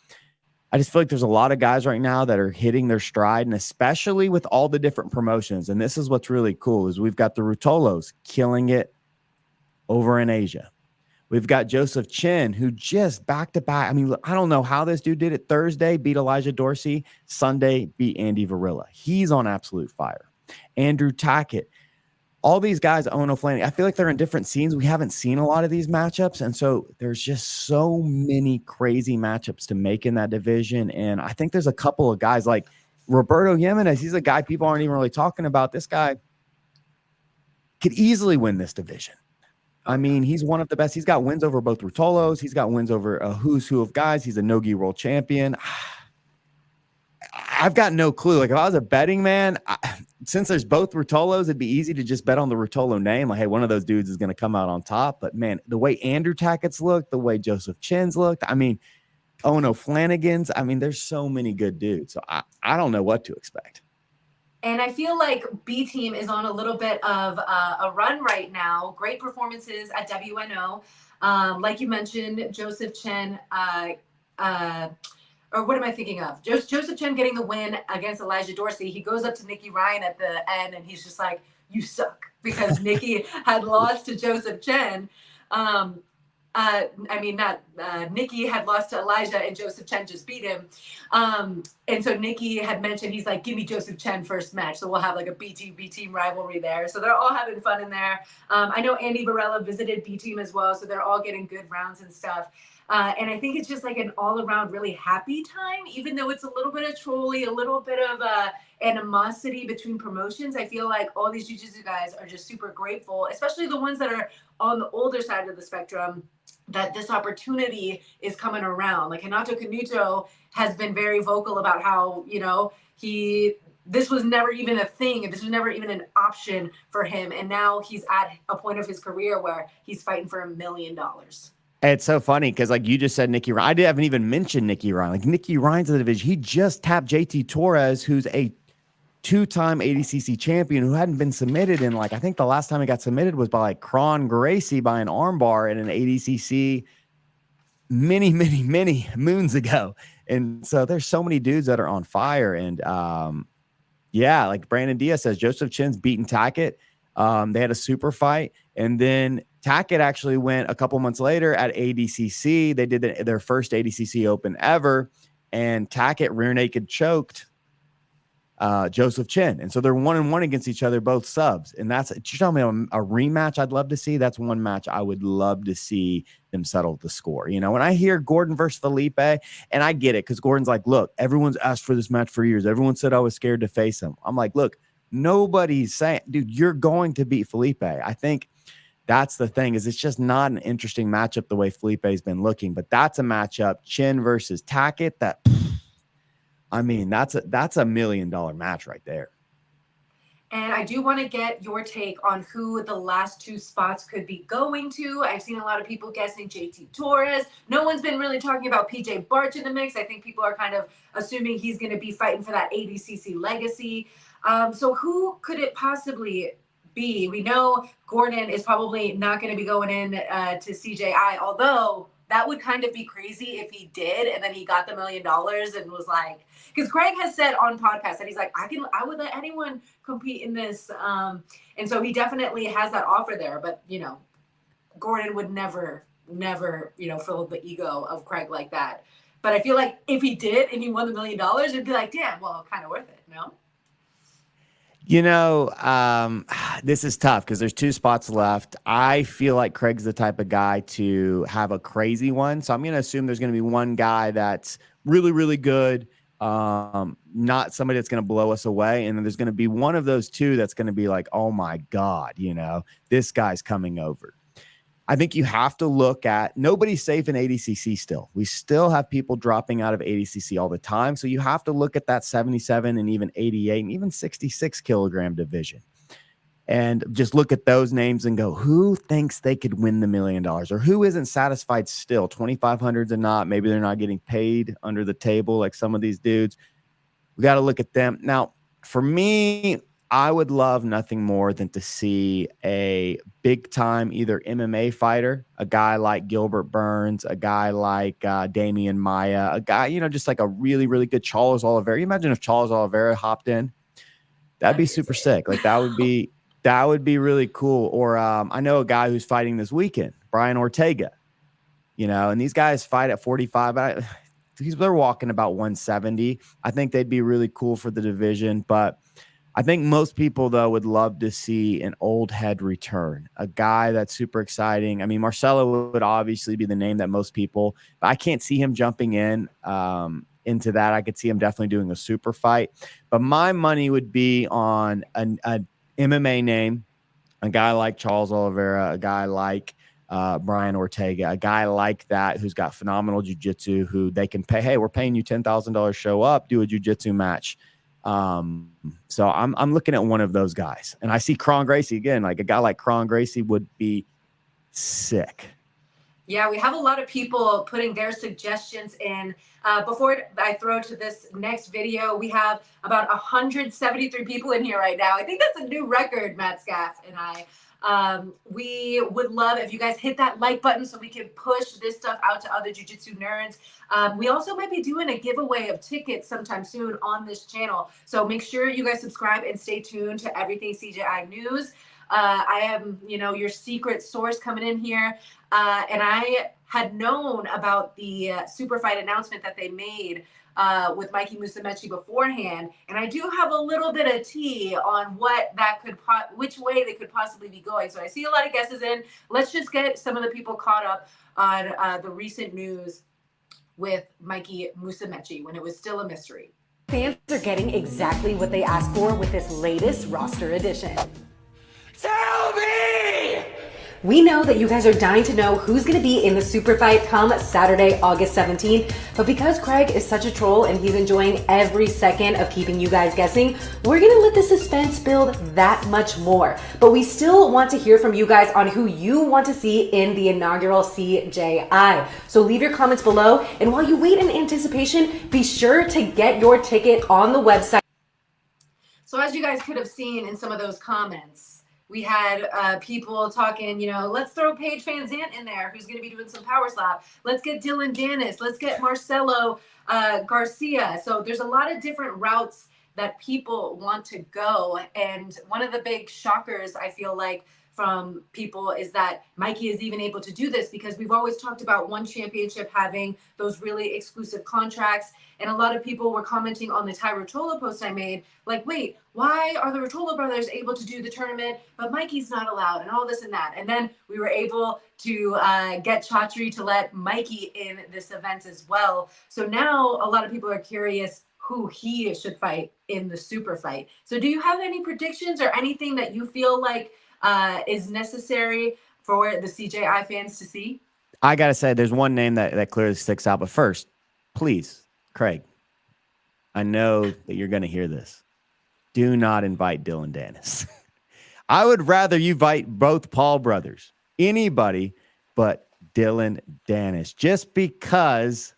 I just feel like there's a lot of guys right now that are hitting their stride, and especially with all the different promotions. And this is what's really cool is we've got the Ruotolos killing it over in Asia. We've got Joseph Chen, who just back-to-back. I mean, I don't know how this dude did it. Thursday, beat Elijah Dorsey. Sunday, beat Andy Varela. He's on absolute fire. Andrew Tackett. All these guys, Owen O'Flanagan, I feel like they're in different scenes. We haven't seen a lot of these matchups, and so there's just so many crazy matchups to make in that division. And I think there's a couple of guys like Roberto Jimenez. He's a guy people aren't even really talking about. This guy could easily win this division. I mean, he's one of the best. He's got wins over both Ruotolos. He's got wins over a who's who of guys. He's a no-gi world champion. I've got no clue. Like, if I was a betting man, since there's both Ruotolos, it'd be easy to just bet on the Ruotolo name. Like, hey, one of those dudes is going to come out on top. But, man, the way Andrew Tackett's looked, the way Joseph Chen's looked, I mean, Owen O'Flanagan's, I mean, there's so many good dudes. So I don't know what to expect. And I feel like B Team is on a little bit of a run right now. Great performances at WNO. Like you mentioned, Joseph Chen, or what am I thinking of? Joseph Chen getting the win against Elijah Dorsey. He goes up to Nikki Ryan at the end, and he's just like, you suck, because Nikki had lost to Joseph Chen. Nikki had lost to Elijah, and Joseph Chen just beat him. And so Nikki had mentioned, he's like, give me Joseph Chen first match. So we'll have like a B team rivalry there. So they're all having fun in there. I know Andy Varela visited B Team as well. So they're all getting good rounds and stuff. And I think it's just like an all around really happy time, even though it's a little bit of trolling, a little bit of animosity between promotions. I feel like all these jiu-jitsu guys are just super grateful, especially the ones that are on the older side of the spectrum, that this opportunity is coming around. Like Hanato Canuto has been very vocal about how, you know, this was never even a thing. This was never even an option for him. And now he's at a point of his career where he's fighting for $1 million. It's so funny because, like you just said, Nikki Ryan. I haven't even mentioned Nikki Ryan. Like, Nikki Ryan's in the division. He just tapped JT Torres, who's a two-time ADCC champion who hadn't been submitted in, like, I think the last time he got submitted was by like Kron Gracie by an armbar in an ADCC many moons ago. And so there's so many dudes that are on fire. And yeah, like Brandon Diaz says, Joseph Chin's beaten Tackett. They had a super fight, and then Tackett actually went a couple months later at ADCC. They did their first ADCC Open ever, and Tackett rear naked choked Joseph Chin. And so they're 1-1 against each other, both subs. And that's, you're telling me a rematch I'd love to see? That's one match I would love to see them settle the score. You know, when I hear Gordon versus Felipe, and I get it, because Gordon's like, look, everyone's asked for this match for years. Everyone said I was scared to face him. I'm like, look, nobody's saying, dude, you're going to beat Felipe. I think that's the thing, is it's just not an interesting matchup the way Felipe's been looking. But that's a matchup, Chin versus Tackett, that, I mean, that's a $1 million match right there. And I do want to get your take on who the last two spots could be going to. I've seen a lot of people guessing JT Torres. No one's been really talking about PJ Barch in the mix. I think people are kind of assuming he's going to be fighting for that ADCC legacy. So who could it possibly be? We know Gordon is probably not going to be going in to CJI, although that would kind of be crazy if he did, and then he got the $1 million and was like, because Craig has said on podcasts that he's like, I would let anyone compete in this. And so he definitely has that offer there. But, you know, Gordon would never, you know, fill the ego of Craig like that. But I feel like if he did and he won the $1 million, it'd be like, damn, well, kind of worth it, no? You know, this is tough because there's two spots left. I feel like Craig's the type of guy to have a crazy one. So I'm going to assume there's going to be one guy that's really, really good. Not somebody that's going to blow us away. And then there's going to be one of those two that's going to be like, oh my God, you know, this guy's coming over. I think you have to look at, nobody's safe in ADCC still. We still have people dropping out of ADCC all the time. So you have to look at that 77 and even 88 and even 66 kilogram division. And just look at those names and go, who thinks they could win the $1 million, or who isn't satisfied still? 2,500s or not. Maybe they're not getting paid under the table like some of these dudes. We got to look at them. Now, for me, I would love nothing more than to see a big time either MMA fighter, a guy like Gilbert Burns, a guy like Damian Maia, a guy, you know, just like a really, really good Charles Oliveira. Imagine if Charles Oliveira hopped in. That'd be super sick. Like that would be really cool. Or I know a guy who's fighting this weekend, Brian Ortega, you know, and these guys fight at 45. They're walking about 170. I think they'd be really cool for the division, but I think most people, though, would love to see an old head return, a guy that's super exciting. I mean, Marcelo would obviously be the name that most people, but I can't see him jumping into that. I could see him definitely doing a super fight, but my money would be on an MMA name, a guy like Charles Oliveira, a guy like Brian Ortega, a guy like that who's got phenomenal jiu-jitsu, who they can pay, hey, we're paying you $10,000, show up, do a jiu-jitsu match. So I'm looking at one of those guys, and I see Kron Gracie again. Like a guy like Kron Gracie would be sick. Yeah, we have a lot of people putting their suggestions in. Before I throw to this next video, we have about 173 people in here right now. I think that's a new record, Matt Scaff and I. We would love if you guys hit that like button so we can push this stuff out to other jiu-jitsu nerds. We also might be doing a giveaway of tickets sometime soon on this channel. So make sure you guys subscribe and stay tuned to everything CJI News. I am, you know, your secret source coming in here. And I had known about the super fight announcement that they made with Mikey Musumeci beforehand, and I do have a little bit of tea on what that could, which way they could possibly be going. So I see a lot of guesses in. Let's just get some of the people caught up on the recent news with Mikey Musumeci when it was still a mystery. Fans are getting exactly what they asked for with this latest roster edition. Tell me! We know that you guys are dying to know who's going to be in the super fight come Saturday, August 17th. But because Craig is such a troll and he's enjoying every second of keeping you guys guessing, we're going to let the suspense build that much more. But we still want to hear from you guys on who you want to see in the inaugural CJI. So leave your comments below. And while you wait in anticipation, be sure to get your ticket on the website. So as you guys could have seen in some of those comments, we had people talking, let's throw Paige Van Zandt in there, who's going to be doing some power slap. Let's get Dylan Dennis. Let's get Marcelo Garcia. So there's a lot of different routes that people want to go. And one of the big shockers, I feel like, from people is that Mikey is even able to do this, because we've always talked about one championship having those really exclusive contracts. And a lot of people were commenting on the Ty Ruotolo post I made, like, wait, why are the Ruotolo brothers able to do the tournament, but Mikey's not allowed, and all this and that. And then we were able to get Chatri to let Mikey in this event as well. So now a lot of people are curious who he should fight in the super fight. So do you have any predictions or anything that you feel like is necessary for the CJI fans to see? I got to say, there's one name that clearly sticks out. But first, please, Craig, I know that you're going to hear this. Do not invite Dylan Dennis. I would rather you invite both Paul brothers, anybody but Dylan Dennis, just because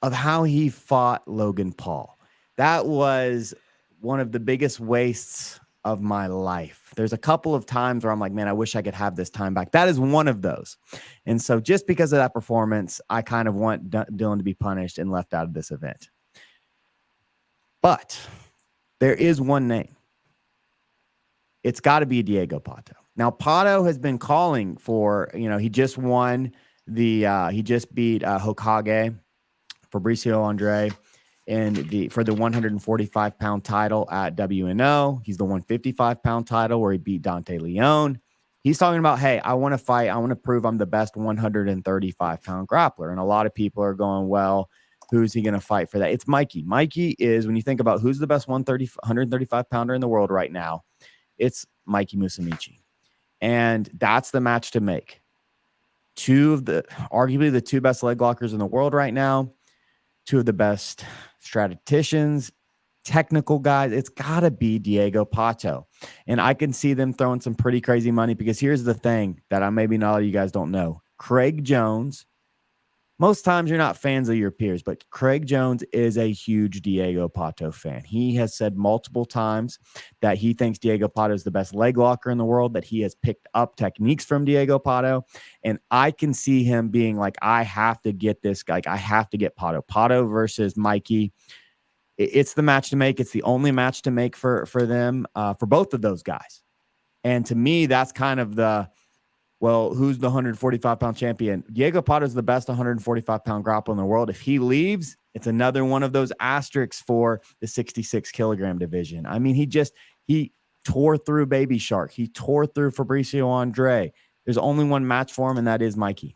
of how he fought Logan Paul. That was one of the biggest wastes of my life. There's a couple of times where I'm like, man, I wish I could have this time back. That is one of those. And so just because of that performance, I kind of want Dylan to be punished and left out of this event. But there is one name. It's got to be Diego Pato. Now, Pato has been calling for, he just won he just beat Hokage, Fabricio Andre, for the 145-pound title at WNO. He's the 155-pound title where he beat Dante Leon. He's talking about, hey, I want to fight. I want to prove I'm the best 135-pound grappler. And a lot of people are going, well, who's he going to fight for that? It's Mikey. Mikey is, when you think about who's the best 135-pounder in the world right now, it's Mikey Musumeci. And that's the match to make. Arguably the two best leg lockers in the world right now, two of the best strategicians, technical guys. It's got to be Diego Pato. And I can see them throwing some pretty crazy money, because here's the thing that maybe not all of you guys don't know. Craig Jones, most times you're not fans of your peers, but Craig Jones is a huge Diego Pato fan. He has said multiple times that he thinks Diego Pato is the best leg locker in the world, that he has picked up techniques from Diego Pato. And I can see him being like, I have to get this guy. I have to get Pato. Pato versus Mikey. It's the match to make. It's the only match to make for them, for both of those guys. And to me, that's kind of who's the 145-pound champion? Diego Pato is the best 145-pound grappler in the world. If he leaves, it's another one of those asterisks for the 66-kilogram division. I mean, he tore through Baby Shark. He tore through Fabricio Andre. There's only one match for him, and that is Mikey.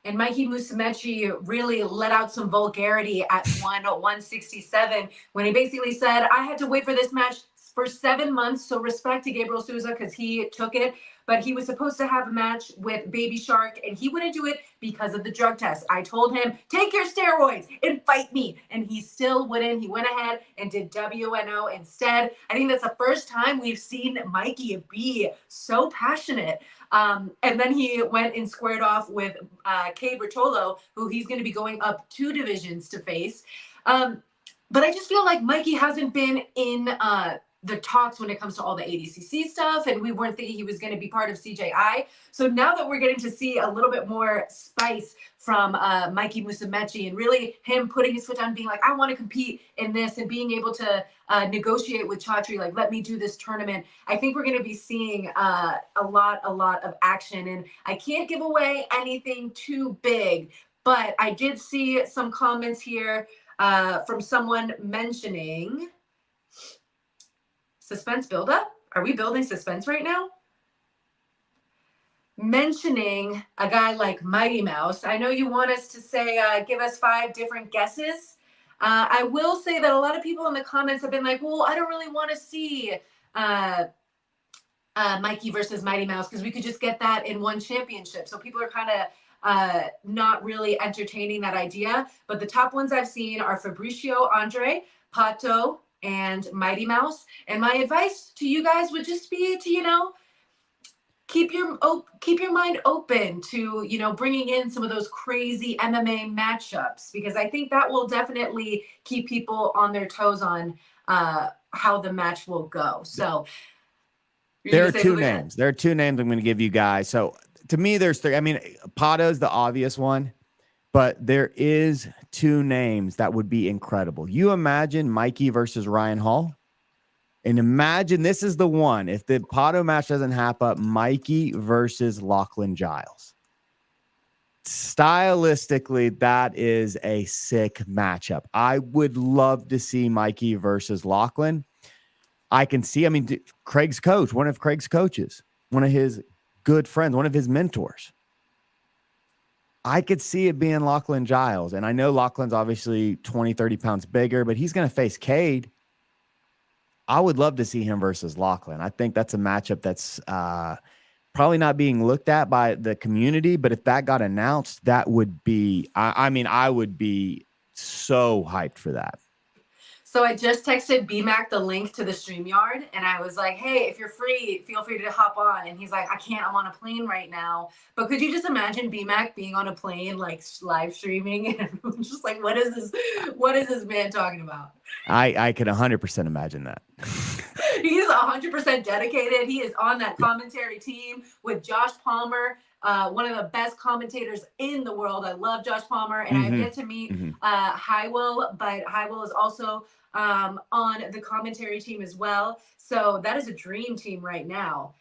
And Mikey Musumeci really let out some vulgarity at 167 when he basically said, I had to wait for this match for 7 months. So respect to Gabriel Souza, because he took it. But he was supposed to have a match with Baby Shark, and he wouldn't do it because of the drug test. I told him, take your steroids and fight me. And he still wouldn't. He went ahead and did WNO instead. I think that's the first time we've seen Mikey be so passionate. And then he went and squared off with Cade Ruotolo, who he's going to be going up 2 divisions to face. But I just feel like Mikey hasn't been in the talks when it comes to all the ADCC stuff, and we weren't thinking he was going to be part of CJI. So now that we're getting to see a little bit more spice from Mikey Musumeci, and really him putting his foot down, being like, I want to compete in this, and being able to negotiate with Chatri, like, let me do this tournament. I think we're going to be seeing a lot of action, and I can't give away anything too big, but I did see some comments here from someone mentioning suspense buildup. Are we building suspense right now? Mentioning a guy like Mighty Mouse. I know you want us to say, give us 5 different guesses. I will say that a lot of people in the comments have been like, well, I don't really want to see Mikey versus Mighty Mouse, because we could just get that in one championship. So people are kind of not really entertaining that idea. But the top ones I've seen are Fabricio Andre, Pato, and Mighty Mouse. And my advice to you guys would just be to, keep your mind open to, bringing in some of those crazy MMA matchups, because I think that will definitely keep people on their toes on how the match will go. So there are two names. There are two names I'm going to give you guys. So to me, there's three. I mean, Pato's the obvious one, but there is two names that would be incredible. You imagine Mikey versus Ryan Hall, and imagine this is the one. If the Pato match doesn't happen, Mikey versus Lachlan Giles. Stylistically, that is a sick matchup. I would love to see Mikey versus Lachlan. I can see, I mean, Craig's coach, one of Craig's coaches, one of his good friends, one of his mentors. I could see it being Lachlan Giles. And I know Lachlan's obviously 20, 30 pounds bigger, but he's going to face Cade. I would love to see him versus Lachlan. I think that's a matchup that's probably not being looked at by the community, but if that got announced, that would be, I mean, I would be so hyped for that. So I just texted BMAC the link to the StreamYard, and I was like, hey, if you're free, feel free to hop on. And he's like, I can't, I'm on a plane right now. But could you just imagine BMAC being on a plane, like live streaming? And just like, what is this man talking about? I could 100% imagine that. He's 100% dedicated. He is on that commentary team with Josh Palmer, one of the best commentators in the world. I love Josh Palmer, and I have yet to meet Highwill, but Highwill is also on the commentary team as well. So that is a dream team right now.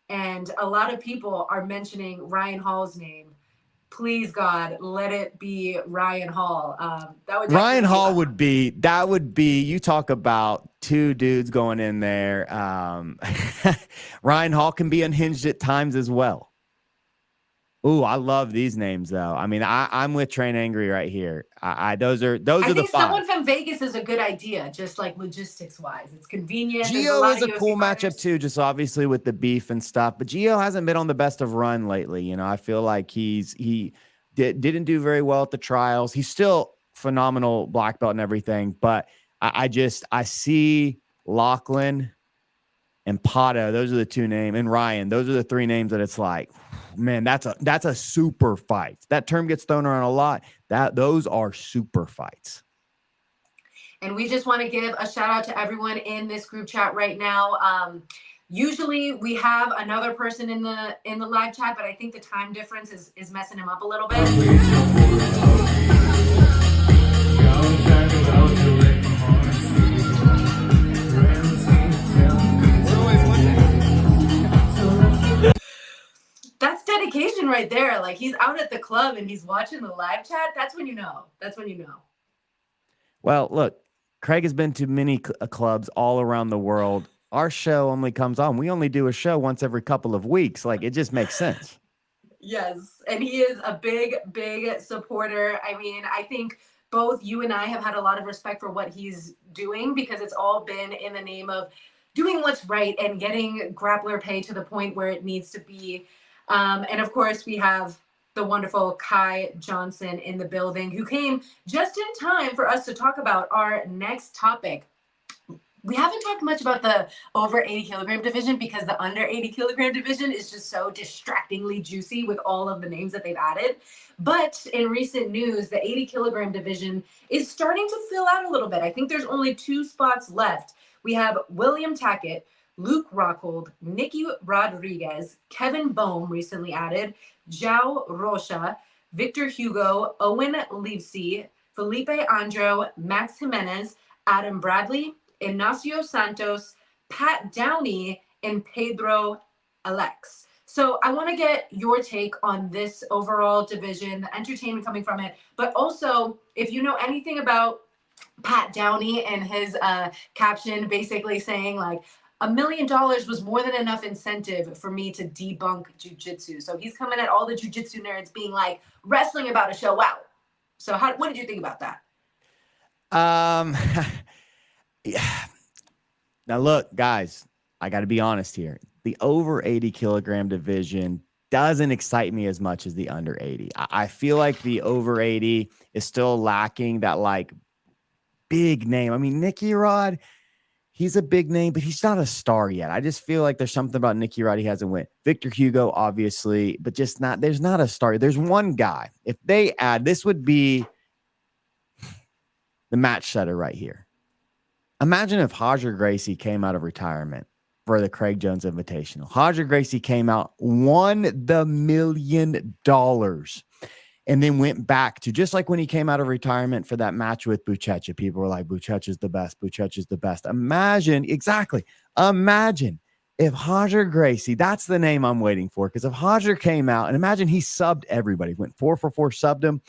And a lot of people are mentioning Ryan Hall's name. Please, God, let it be Ryan Hall. Ryan Hall would be, you talk about two dudes going in there. Ryan Hall can be unhinged at times as well. Ooh, I love these names though. I mean, I'm with Train Angry right here. Those are the five. I think someone from Vegas is a good idea, just like logistics wise. It's convenient. Gio is a cool matchup too, just obviously with the beef and stuff. But Gio hasn't been on the best of run lately. You know, I feel like he didn't do very well at the trials. He's still phenomenal black belt and everything, but I see Lachlan and Pato. Those are the two names, and Ryan. Those are the three names that it's like, man, that's a super fight. That term gets thrown around a lot. Those are super fights. And we just want to give a shout out to everyone in this group chat right now. Usually we have another person in the live chat, but I think the time difference is messing him up a little bit. That's dedication right there. Like, he's out at the club and he's watching the live chat. That's when you know. Well, look, Craig has been to many clubs all around the world. Our show only comes on. We only do a show once every couple of weeks. Like, it just makes sense. Yes. And he is a big, big supporter. I mean, I think both you and I have had a lot of respect for what he's doing, because it's all been in the name of doing what's right and getting grappler pay to the point where it needs to be. And of course, we have the wonderful Kai Johnson in the building, who came just in time for us to talk about our next topic. We haven't talked much about the over 80 kilogram division, because the under 80 kilogram division is just so distractingly juicy with all of the names that they've added. But in recent news, the 80 kilogram division is starting to fill out a little bit. I think there's only 2 spots left. We have William Tackett, Luke Rockhold, Nicky Rodriguez, Kevin Boehm recently added, João Rocha, Victor Hugo, Owen Livesey, Felipe Andro, Max Jimenez, Adam Bradley, Ignacio Santos, Pat Downey, and Pedro Alex. So I want to get your take on this overall division, the entertainment coming from it, but also if you know anything about Pat Downey and his caption basically saying like, $1 million was more than enough incentive for me to debunk jiu-jitsu. So he's coming at all the jiu-jitsu nerds being like, wrestling about to show out. So what did you think about that? Yeah. Now look, guys, I got to be honest here. The over 80 kilogram division doesn't excite me as much as the under 80. I feel like the over 80 is still lacking that like big name. I mean, Nicky Rod, he's a big name, but he's not a star yet. I just feel like there's something about Nicky Rod he hasn't went. Victor Hugo, obviously, but just not, there's not a star. There's one guy. If they add, this would be the match setter right here. Imagine if Roger Gracie came out of retirement for the Craig Jones Invitational. Roger Gracie came out, won the $1 million, and then went back to just like when he came out of retirement for that match with Buchecha. People were like, Buchecha's the best. Buchecha's the best. Imagine if Roger Gracie, that's the name I'm waiting for. Because if Roger came out, and imagine he subbed everybody, went 4 for 4, subbed him.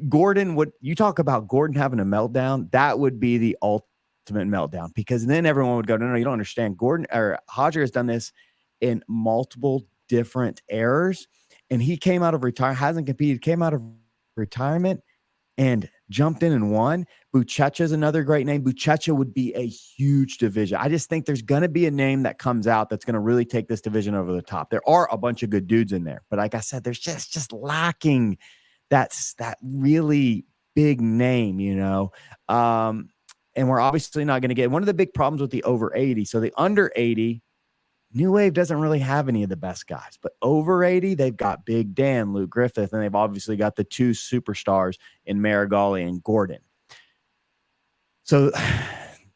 Gordon, would you talk about Gordon having a meltdown? That would be the ultimate meltdown, because then everyone would go, no, you don't understand. Gordon or Roger has done this in multiple different eras, and he came out of retirement, hasn't competed, came out of retirement and jumped in and won. Buchecha is another great name. Buchecha would be a huge division. I just think there's going to be a name that comes out that's going to really take this division over the top. There are a bunch of good dudes in there, but like I said, there's just lacking that really big name, you know. And we're obviously not going to get one of the big problems with the over 80. So the under 80, New Wave doesn't really have any of the best guys, but over 80, they've got Big Dan, Luke Griffith, and they've obviously got the 2 superstars in Marigali and Gordon. So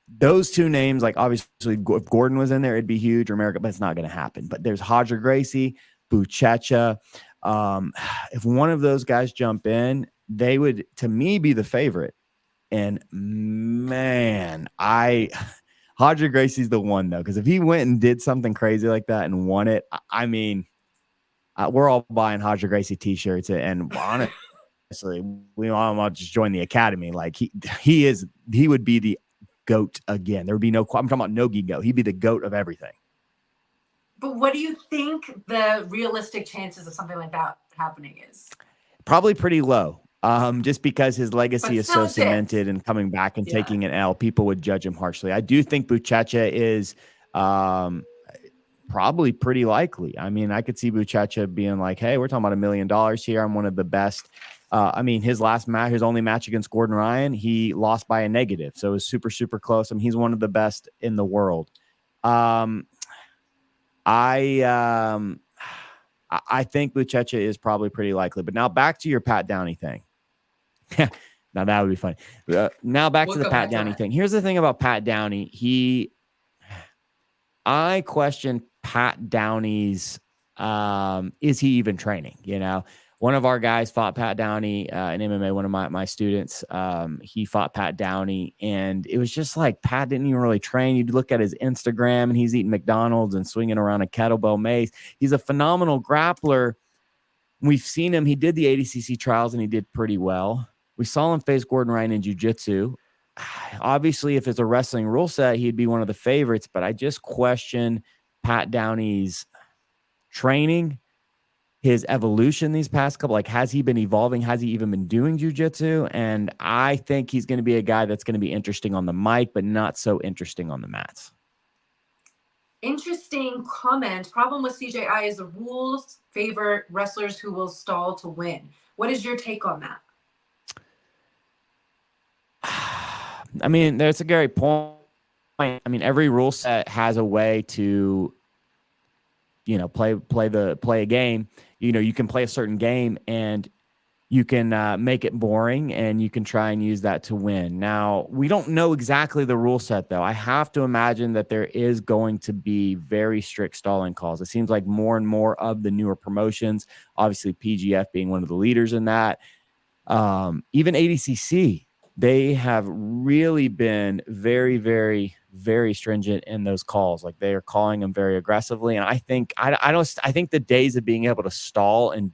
those 2 names, like obviously if Gordon was in there, it'd be huge, or Marigali, but it's not going to happen. But there's Roger Gracie, Buchecha. If one of those guys jump in, they would, to me, be the favorite. And man, Roger Gracie's the one though, because if he went and did something crazy like that and won it, I mean, we're all buying Roger Gracie t-shirts, and honestly, we all just join the academy. Like he would be the GOAT again. There would be no, I'm talking about no-gi goat. He'd be the GOAT of everything. But what do you think the realistic chances of something like that happening is? Probably pretty low. Just because his legacy is so cemented, and coming back and taking an L, people would judge him harshly. I do think Buchecha is probably pretty likely. I mean, I could see Buchecha being like, hey, we're talking about $1 million here. I'm one of the best. I mean, his last match, his only match against Gordon Ryan, he lost by a negative. So it was super, super close. I mean, he's one of the best in the world. I think Buchecha is probably pretty likely. But now back to your Pat Downey thing. Now that would be funny. Now back to the Pat Downey thing. Here's the thing about Pat Downey. I question Pat Downey's, is he even training? You know, one of our guys fought Pat Downey in MMA, one of my students. He fought Pat Downey, and it was just like Pat didn't even really train. You'd look at his Instagram, and he's eating McDonald's and swinging around a kettlebell mace. He's a phenomenal grappler. We've seen him. He did the ADCC trials, and he did pretty well. We saw him face Gordon Ryan in jiu-jitsu. Obviously, if it's a wrestling rule set, he'd be one of the favorites, but I just question Pat Downey's training, his evolution these past couple. Like, has he been evolving? Has he even been doing jiu-jitsu? And I think he's going to be a guy that's going to be interesting on the mic, but not so interesting on the mats. Interesting comment. Problem with CJI is the rules favor wrestlers who will stall to win. What is your take on that? I mean, that's a great point. I mean, every rule set has a way to, you know, play a game. You know, you can play a certain game and you can make it boring, and you can try and use that to win. Now, we don't know exactly the rule set, though. I have to imagine that there is going to be very strict stalling calls. It seems like more and more of the newer promotions, obviously PGF being one of the leaders in that, even ADCC, they have really been very, very, very stringent in those calls. Like, they are calling them very aggressively. And I think I think the days of being able to stall and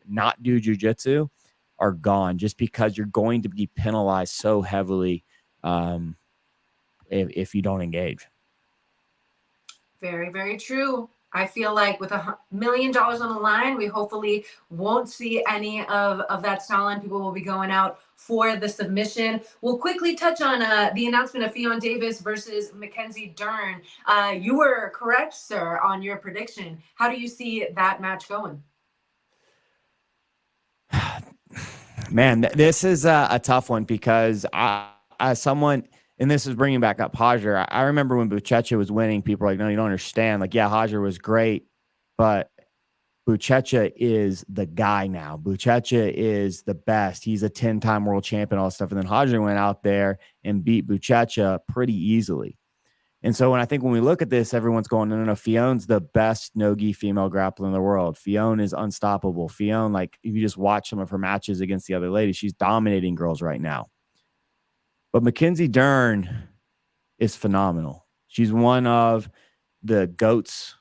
not do jiu-jitsu are gone, just because you're going to be penalized so heavily if you don't engage. Very, very true. I feel like with $1 million on the line, we hopefully won't see any of that stalling. People will be going out for the submission. We'll quickly touch on the announcement of Ffion Davies versus Mackenzie Dern. You were correct, sir, on your prediction. How do you see that match going? Man, this is a tough one, because as someone, and this is bringing back up Roger. I remember when Buchecha was winning, people were like, no, you don't understand. Like, yeah, Roger was great, but Buchecha is the guy now. Buchecha is the best. He's a 10-time world champion, all that stuff. And then Roger went out there and beat Buchecha pretty easily. And so when we look at this, everyone's going, no, Ffion's the best no-gi female grappler in the world. Ffion is unstoppable. Ffion, like, if you just watch some of her matches against the other ladies, she's dominating girls right now. But Mackenzie Dern is phenomenal. She's one of the GOATs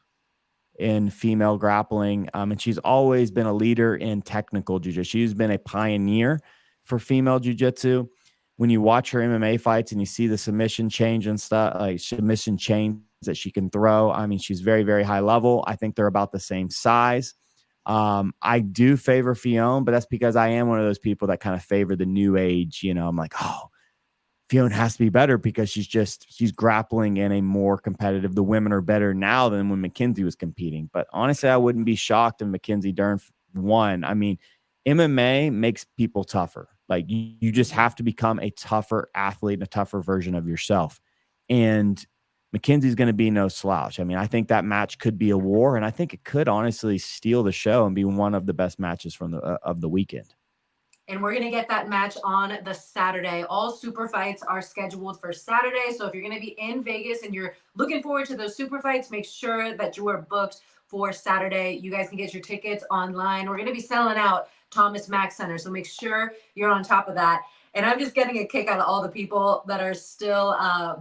in female grappling, and she's always been a leader in technical jiu-jitsu. She's been a pioneer for female jiu-jitsu. When you watch her MMA fights and you see the submission change and stuff, like submission chains that she can throw, I mean, she's very, very high level. I think they're about the same size. I do favor Ffion, but that's because I am one of those people that kind of favor the new age. You know, I'm like, oh, Ffion has to be better because she's grappling in a more competitive. The women are better now than when Mackenzie was competing. But honestly, I wouldn't be shocked if Mackenzie Dern won. I mean, MMA makes people tougher. Like, you just have to become a tougher athlete and a tougher version of yourself. And Mackenzie's going to be no slouch. I mean, I think that match could be a war, and I think it could honestly steal the show and be one of the best matches from of the weekend. And we're going to get that match on the Saturday. All super fights are scheduled for Saturday. So if you're going to be in Vegas and you're looking forward to those super fights, make sure that you are booked for Saturday. You guys can get your tickets online. We're going to be selling out Thomas Mack Center, so make sure you're on top of that. And I'm just getting a kick out of all the people that are still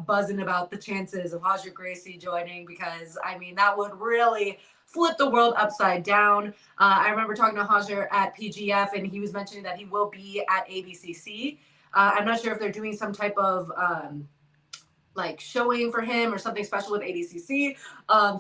buzzing about the chances of Roger Gracie joining, because, I mean, that would really flip the world upside down. I remember talking to Roger at PGF, and he was mentioning that he will be at ADCC. I'm not sure if they're doing some type of like showing for him or something special with ADCC.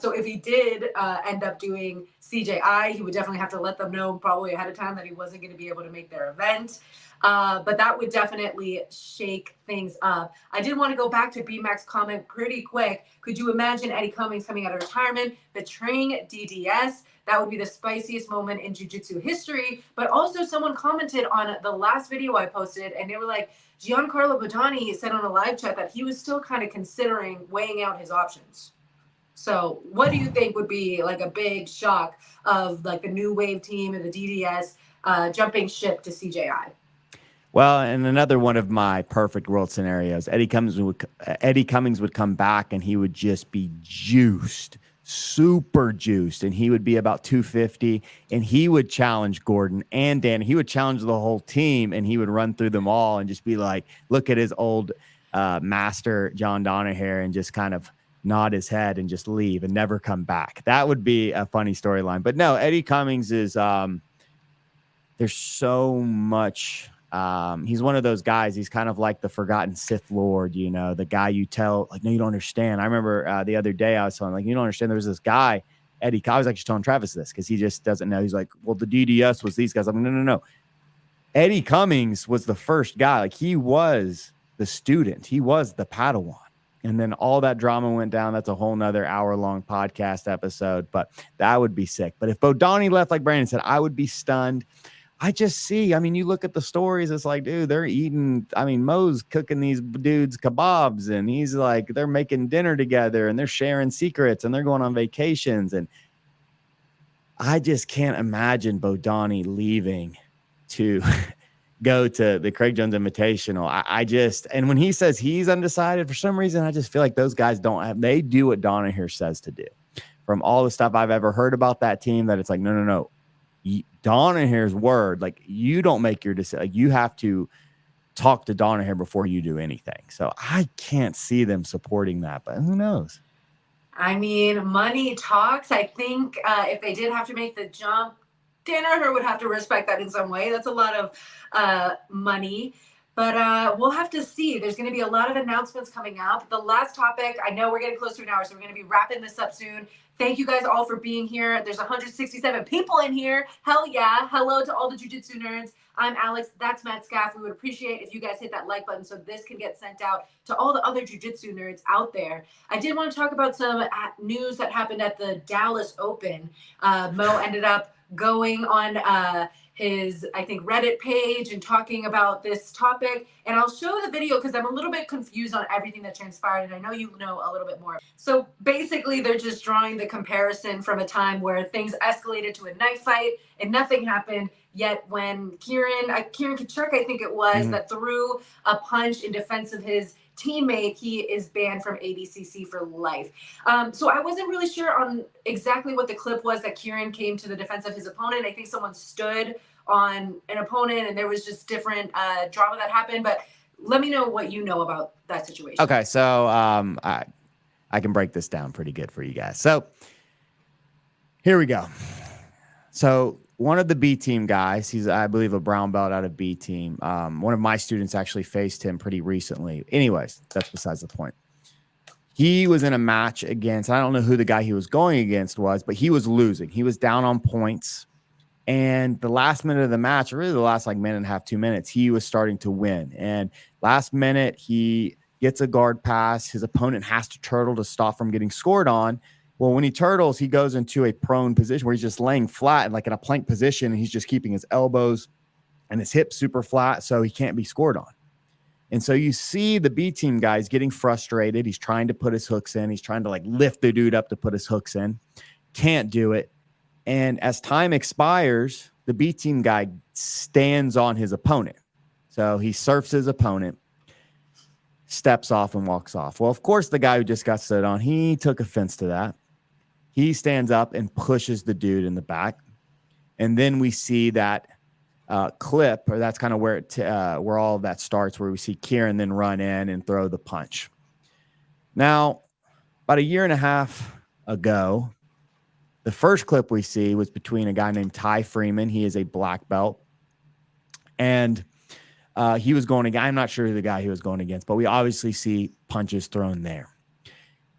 So if he did end up doing CJI, he would definitely have to let them know probably ahead of time that he wasn't going to be able to make their event. But that would definitely shake things up. I did want to go back to B-Mac's comment pretty quick. Could you imagine Eddie Cummings coming out of retirement, betraying DDS? That would be the spiciest moment in jiu-jitsu history. But also someone commented on the last video I posted, and they were like, Giancarlo Bodani said on a live chat that he was still kind of considering weighing out his options. So what do you think would be like a big shock of like the new wave team and the DDS jumping ship to CJI? Well, and another one of my perfect world scenarios, Eddie Cummings would come back and he would just be juiced, super juiced, and he would be about 250, and he would challenge Gordon and Dan. He would challenge the whole team, and he would run through them all and just be like, look at his old master, John Donaher, and just kind of nod his head and just leave and never come back. That would be a funny storyline. But no, Eddie Cummings is there's so much. He's one of those guys. He's kind of like the forgotten Sith Lord, you know, the guy you tell, like, no, you don't understand. I remember the other day I was telling, like, you don't understand. There was this guy, Eddie. I was actually telling Travis this because he just doesn't know. He's like, well, the DDS was these guys. I'm like, no. Eddie Cummings was the first guy. Like, he was the student. He was the Padawan. And then all that drama went down. That's a whole nother hour-long podcast episode, but that would be sick. But if Bodani left, like Brandon said, I would be stunned. I just see, I mean, you look at the stories, it's like, dude, they're eating, I mean, Mo's cooking these dudes kebabs, and he's like, they're making dinner together, and they're sharing secrets, and they're going on vacations. And I just can't imagine Bodani leaving to go to the Craig Jones Invitational. I just, and when he says he's undecided, for some reason, I just feel like those guys they do what Donaher says to do. From all the stuff I've ever heard about that team, that it's like, no. Donaher's word, like, you don't make your decision. Like, you have to talk to Donaher before you do anything. So I can't see them supporting that, but who knows? I mean, money talks. I think if they did have to make the jump, Danaher would have to respect that in some way. That's a lot of money. But we'll have to see. There's going to be a lot of announcements coming up. The last topic, I know we're getting close to an hour, so we're going to be wrapping this up soon. Thank you guys all for being here. There's 167 people in here. Hell yeah. Hello to all the jiu-jitsu nerds. I'm Alex. That's Matt Scaff. We would appreciate if you guys hit that like button so this can get sent out to all the other jiu-jitsu nerds out there. I did want to talk about some news that happened at the Dallas Open. Mo ended up going on his, I think, Reddit page and talking about this topic. And I'll show the video because I'm a little bit confused on everything that transpired. And I know you know a little bit more. So basically, they're just drawing the comparison from a time where things escalated to a knife fight and nothing happened. Yet when Kieran Kachuk, I think it was, that threw a punch in defense of his teammate, he is banned from ADCC for life. So I wasn't really sure on exactly what the clip was that Kieran came to the defense of his opponent. I think someone stood on an opponent and there was just different drama that happened. But let me know what you know about that situation. Okay, so I can break this down pretty good for you guys. So here we go. So one of the B team guys, he's, I believe, a brown belt out of B team. One of my students actually faced him pretty recently. Anyways, that's besides the point. He was in a match against, I don't know who the guy he was going against was, but he was losing. He was down on points. And the last minute of the match, or really the last like minute and a half, 2 minutes, he was starting to win. And last minute, he gets a guard pass. His opponent has to turtle to stop from getting scored on. Well, when he turtles, he goes into a prone position where he's just laying flat and like in a plank position, and he's just keeping his elbows and his hips super flat so he can't be scored on. And so you see the B team guys getting frustrated. He's trying to put his hooks in. He's trying to like lift the dude up to put his hooks in. Can't do it. And as time expires, the B team guy stands on his opponent. So he surfs his opponent, steps off and walks off. Well, of course, the guy who just got stood on, he took offense to that. He stands up and pushes the dude in the back. And then we see that clip, or that's kind of where where all of that starts, where we see Kieran then run in and throw the punch. Now, about a year and a half ago, the first clip we see was between a guy named Ty Freeman. He is a black belt. And he was going against, I'm not sure who the guy he was going against, but we obviously see punches thrown there.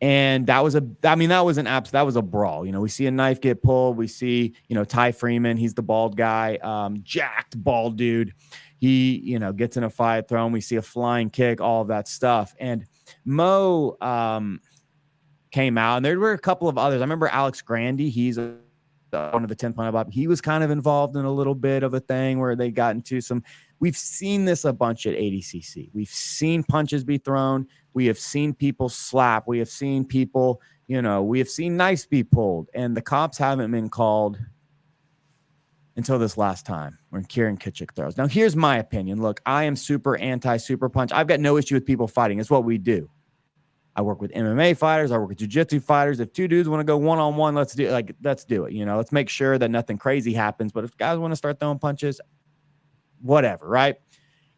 And that was a brawl. You know, we see a knife get pulled. We see, you know, Ty Freeman, he's the bald guy, jacked bald dude. He, you know, gets in a fight, thrown. We see a flying kick, all of that stuff. And Mo came out, and there were a couple of others. I remember Alex Grandy. He's one of the 10 point up. He was kind of involved in a little bit of a thing where they got into some. We've seen this a bunch at ADCC. We've seen punches be thrown. We have seen people slap. We have seen people, you know, we have seen knives be pulled, and the cops haven't been called until this last time when Kieran Kachuk throws. Now, here's my opinion. Look, I am super anti-super punch. I've got no issue with people fighting. It's what we do. I work with MMA fighters. I work with jiu-jitsu fighters. If two dudes want to go one-on-one, let's do it. You know, let's make sure that nothing crazy happens. But if guys want to start throwing punches, whatever, right?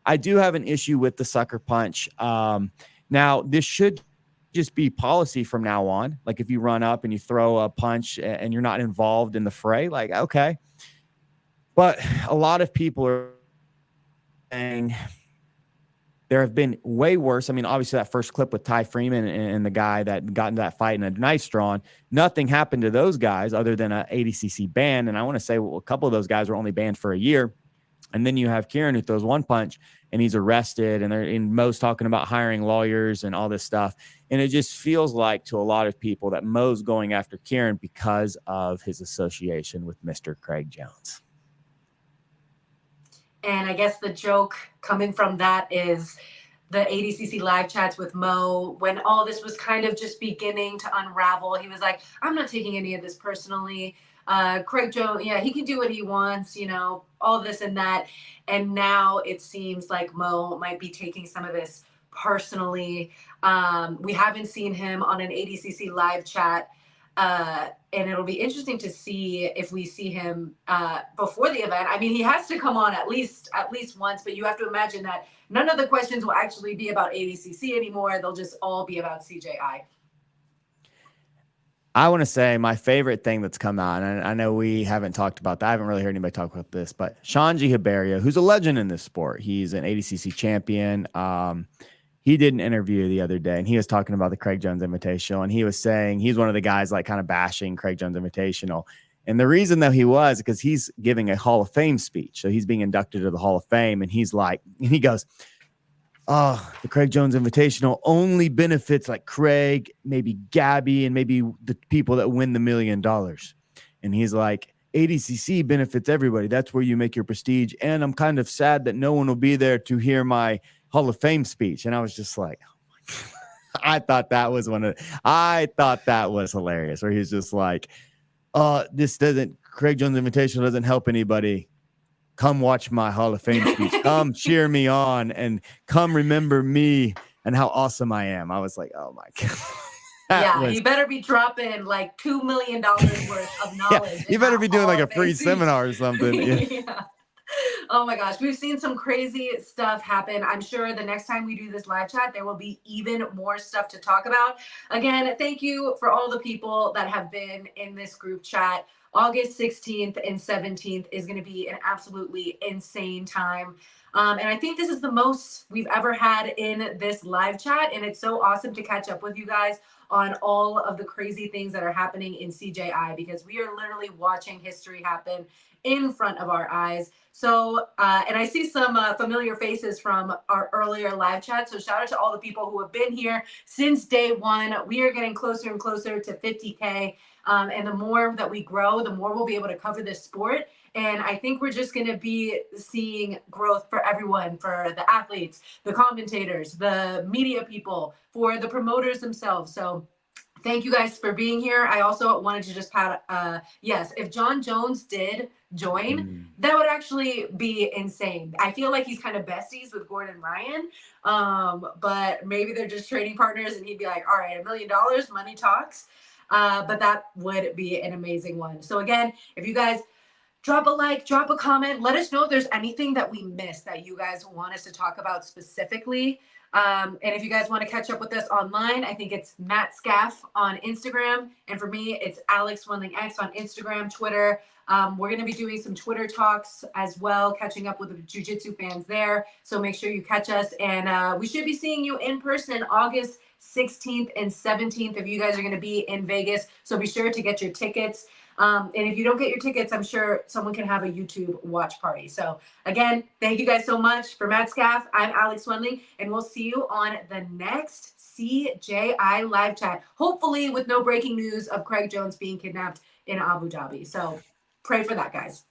I do have an issue with the sucker punch. Now, this should just be policy from now on. Like if you run up and you throw a punch and you're not involved in the fray, like, okay. But a lot of people are saying there have been way worse. I mean, obviously that first clip with Ty Freeman and the guy that got into that fight and a knife drawn, nothing happened to those guys other than an ADCC ban. And I want to say, well, a couple of those guys were only banned for a year. And then you have Kieran who throws one punch and he's arrested, and they're in Mo's talking about hiring lawyers and all this stuff. And it just feels like to a lot of people that Mo's going after Kieran because of his association with Mr. Craig Jones. And I guess the joke coming from that is the ADCC live chats with Mo, when all this was kind of just beginning to unravel. He was like, I'm not taking any of this personally. Craig Jones, yeah, he can do what he wants, you know, all this and that. And now it seems like Mo might be taking some of this personally. We haven't seen him on an ADCC live chat. And it'll be interesting to see if we see him before the event. I mean, he has to come on at least once, but you have to imagine that none of the questions will actually be about ADCC anymore. They'll just all be about CJI. I want to say my favorite thing that's come out, and I know we haven't talked about that. I haven't really heard anybody talk about this, but Shanji Haberia, who's a legend in this sport. He's an ADCC champion. He did an interview the other day, and he was talking about the Craig Jones Invitational, and he was saying he's one of the guys like kind of bashing Craig Jones Invitational. And the reason that he was because he's giving a Hall of Fame speech. So he's being inducted to the Hall of Fame, and he's like, and he goes, oh, the Craig Jones Invitational only benefits like Craig, maybe Gabby, and maybe the people that win the $1 million. And he's like, ADCC benefits everybody. That's where you make your prestige. And I'm kind of sad that no one will be there to hear my Hall of Fame speech. And I was just like, I thought that was hilarious, where he's just like, Craig Jones Invitational doesn't help anybody. Come watch my Hall of Fame speech. Come cheer me on and come remember me and how awesome I am. I was like, oh my God. You better be dropping like $2 million worth of knowledge. Yeah, you better be doing like a free seminar or something. Yeah. Oh my gosh, we've seen some crazy stuff happen. I'm sure the next time we do this live chat, there will be even more stuff to talk about. Again, thank you for all the people that have been in this group chat. August 16th and 17th is going to be an absolutely insane time. And I think this is the most we've ever had in this live chat. And it's so awesome to catch up with you guys on all of the crazy things that are happening in CJI, because we are literally watching history happen in front of our eyes. So, and I see some familiar faces from our earlier live chat. So shout out to all the people who have been here since day one. We are getting closer and closer to 50K. And the more that we grow, the more we'll be able to cover this sport. And I think we're just going to be seeing growth for everyone, for the athletes, the commentators, the media people, for the promoters themselves. So thank you guys for being here. I also wanted to just yes, if John Jones did join, that would actually be insane. I feel like he's kind of besties with Gordon Ryan, but maybe they're just trading partners and he'd be like, all right, $1 million, money talks. But that would be an amazing one. So again, if you guys drop a like, drop a comment, let us know if there's anything that we missed that you guys want us to talk about specifically. And if you guys want to catch up with us online, I think it's Matt Scaff on Instagram. And for me, it's Alex Wendling X on Instagram, Twitter. We're going to be doing some Twitter talks as well, catching up with the Jiu-Jitsu fans there. So make sure you catch us. And we should be seeing you in person August 16th and 17th if you guys are going to be in Vegas. So be sure to get your tickets. And if you don't get your tickets, I'm sure someone can have a YouTube watch party. So again, thank you guys so much. For Matt Scaff, I'm Alex Wendling, and we'll see you on the next CJI live chat, hopefully with no breaking news of Craig Jones being kidnapped in Abu Dhabi. So pray for that, guys.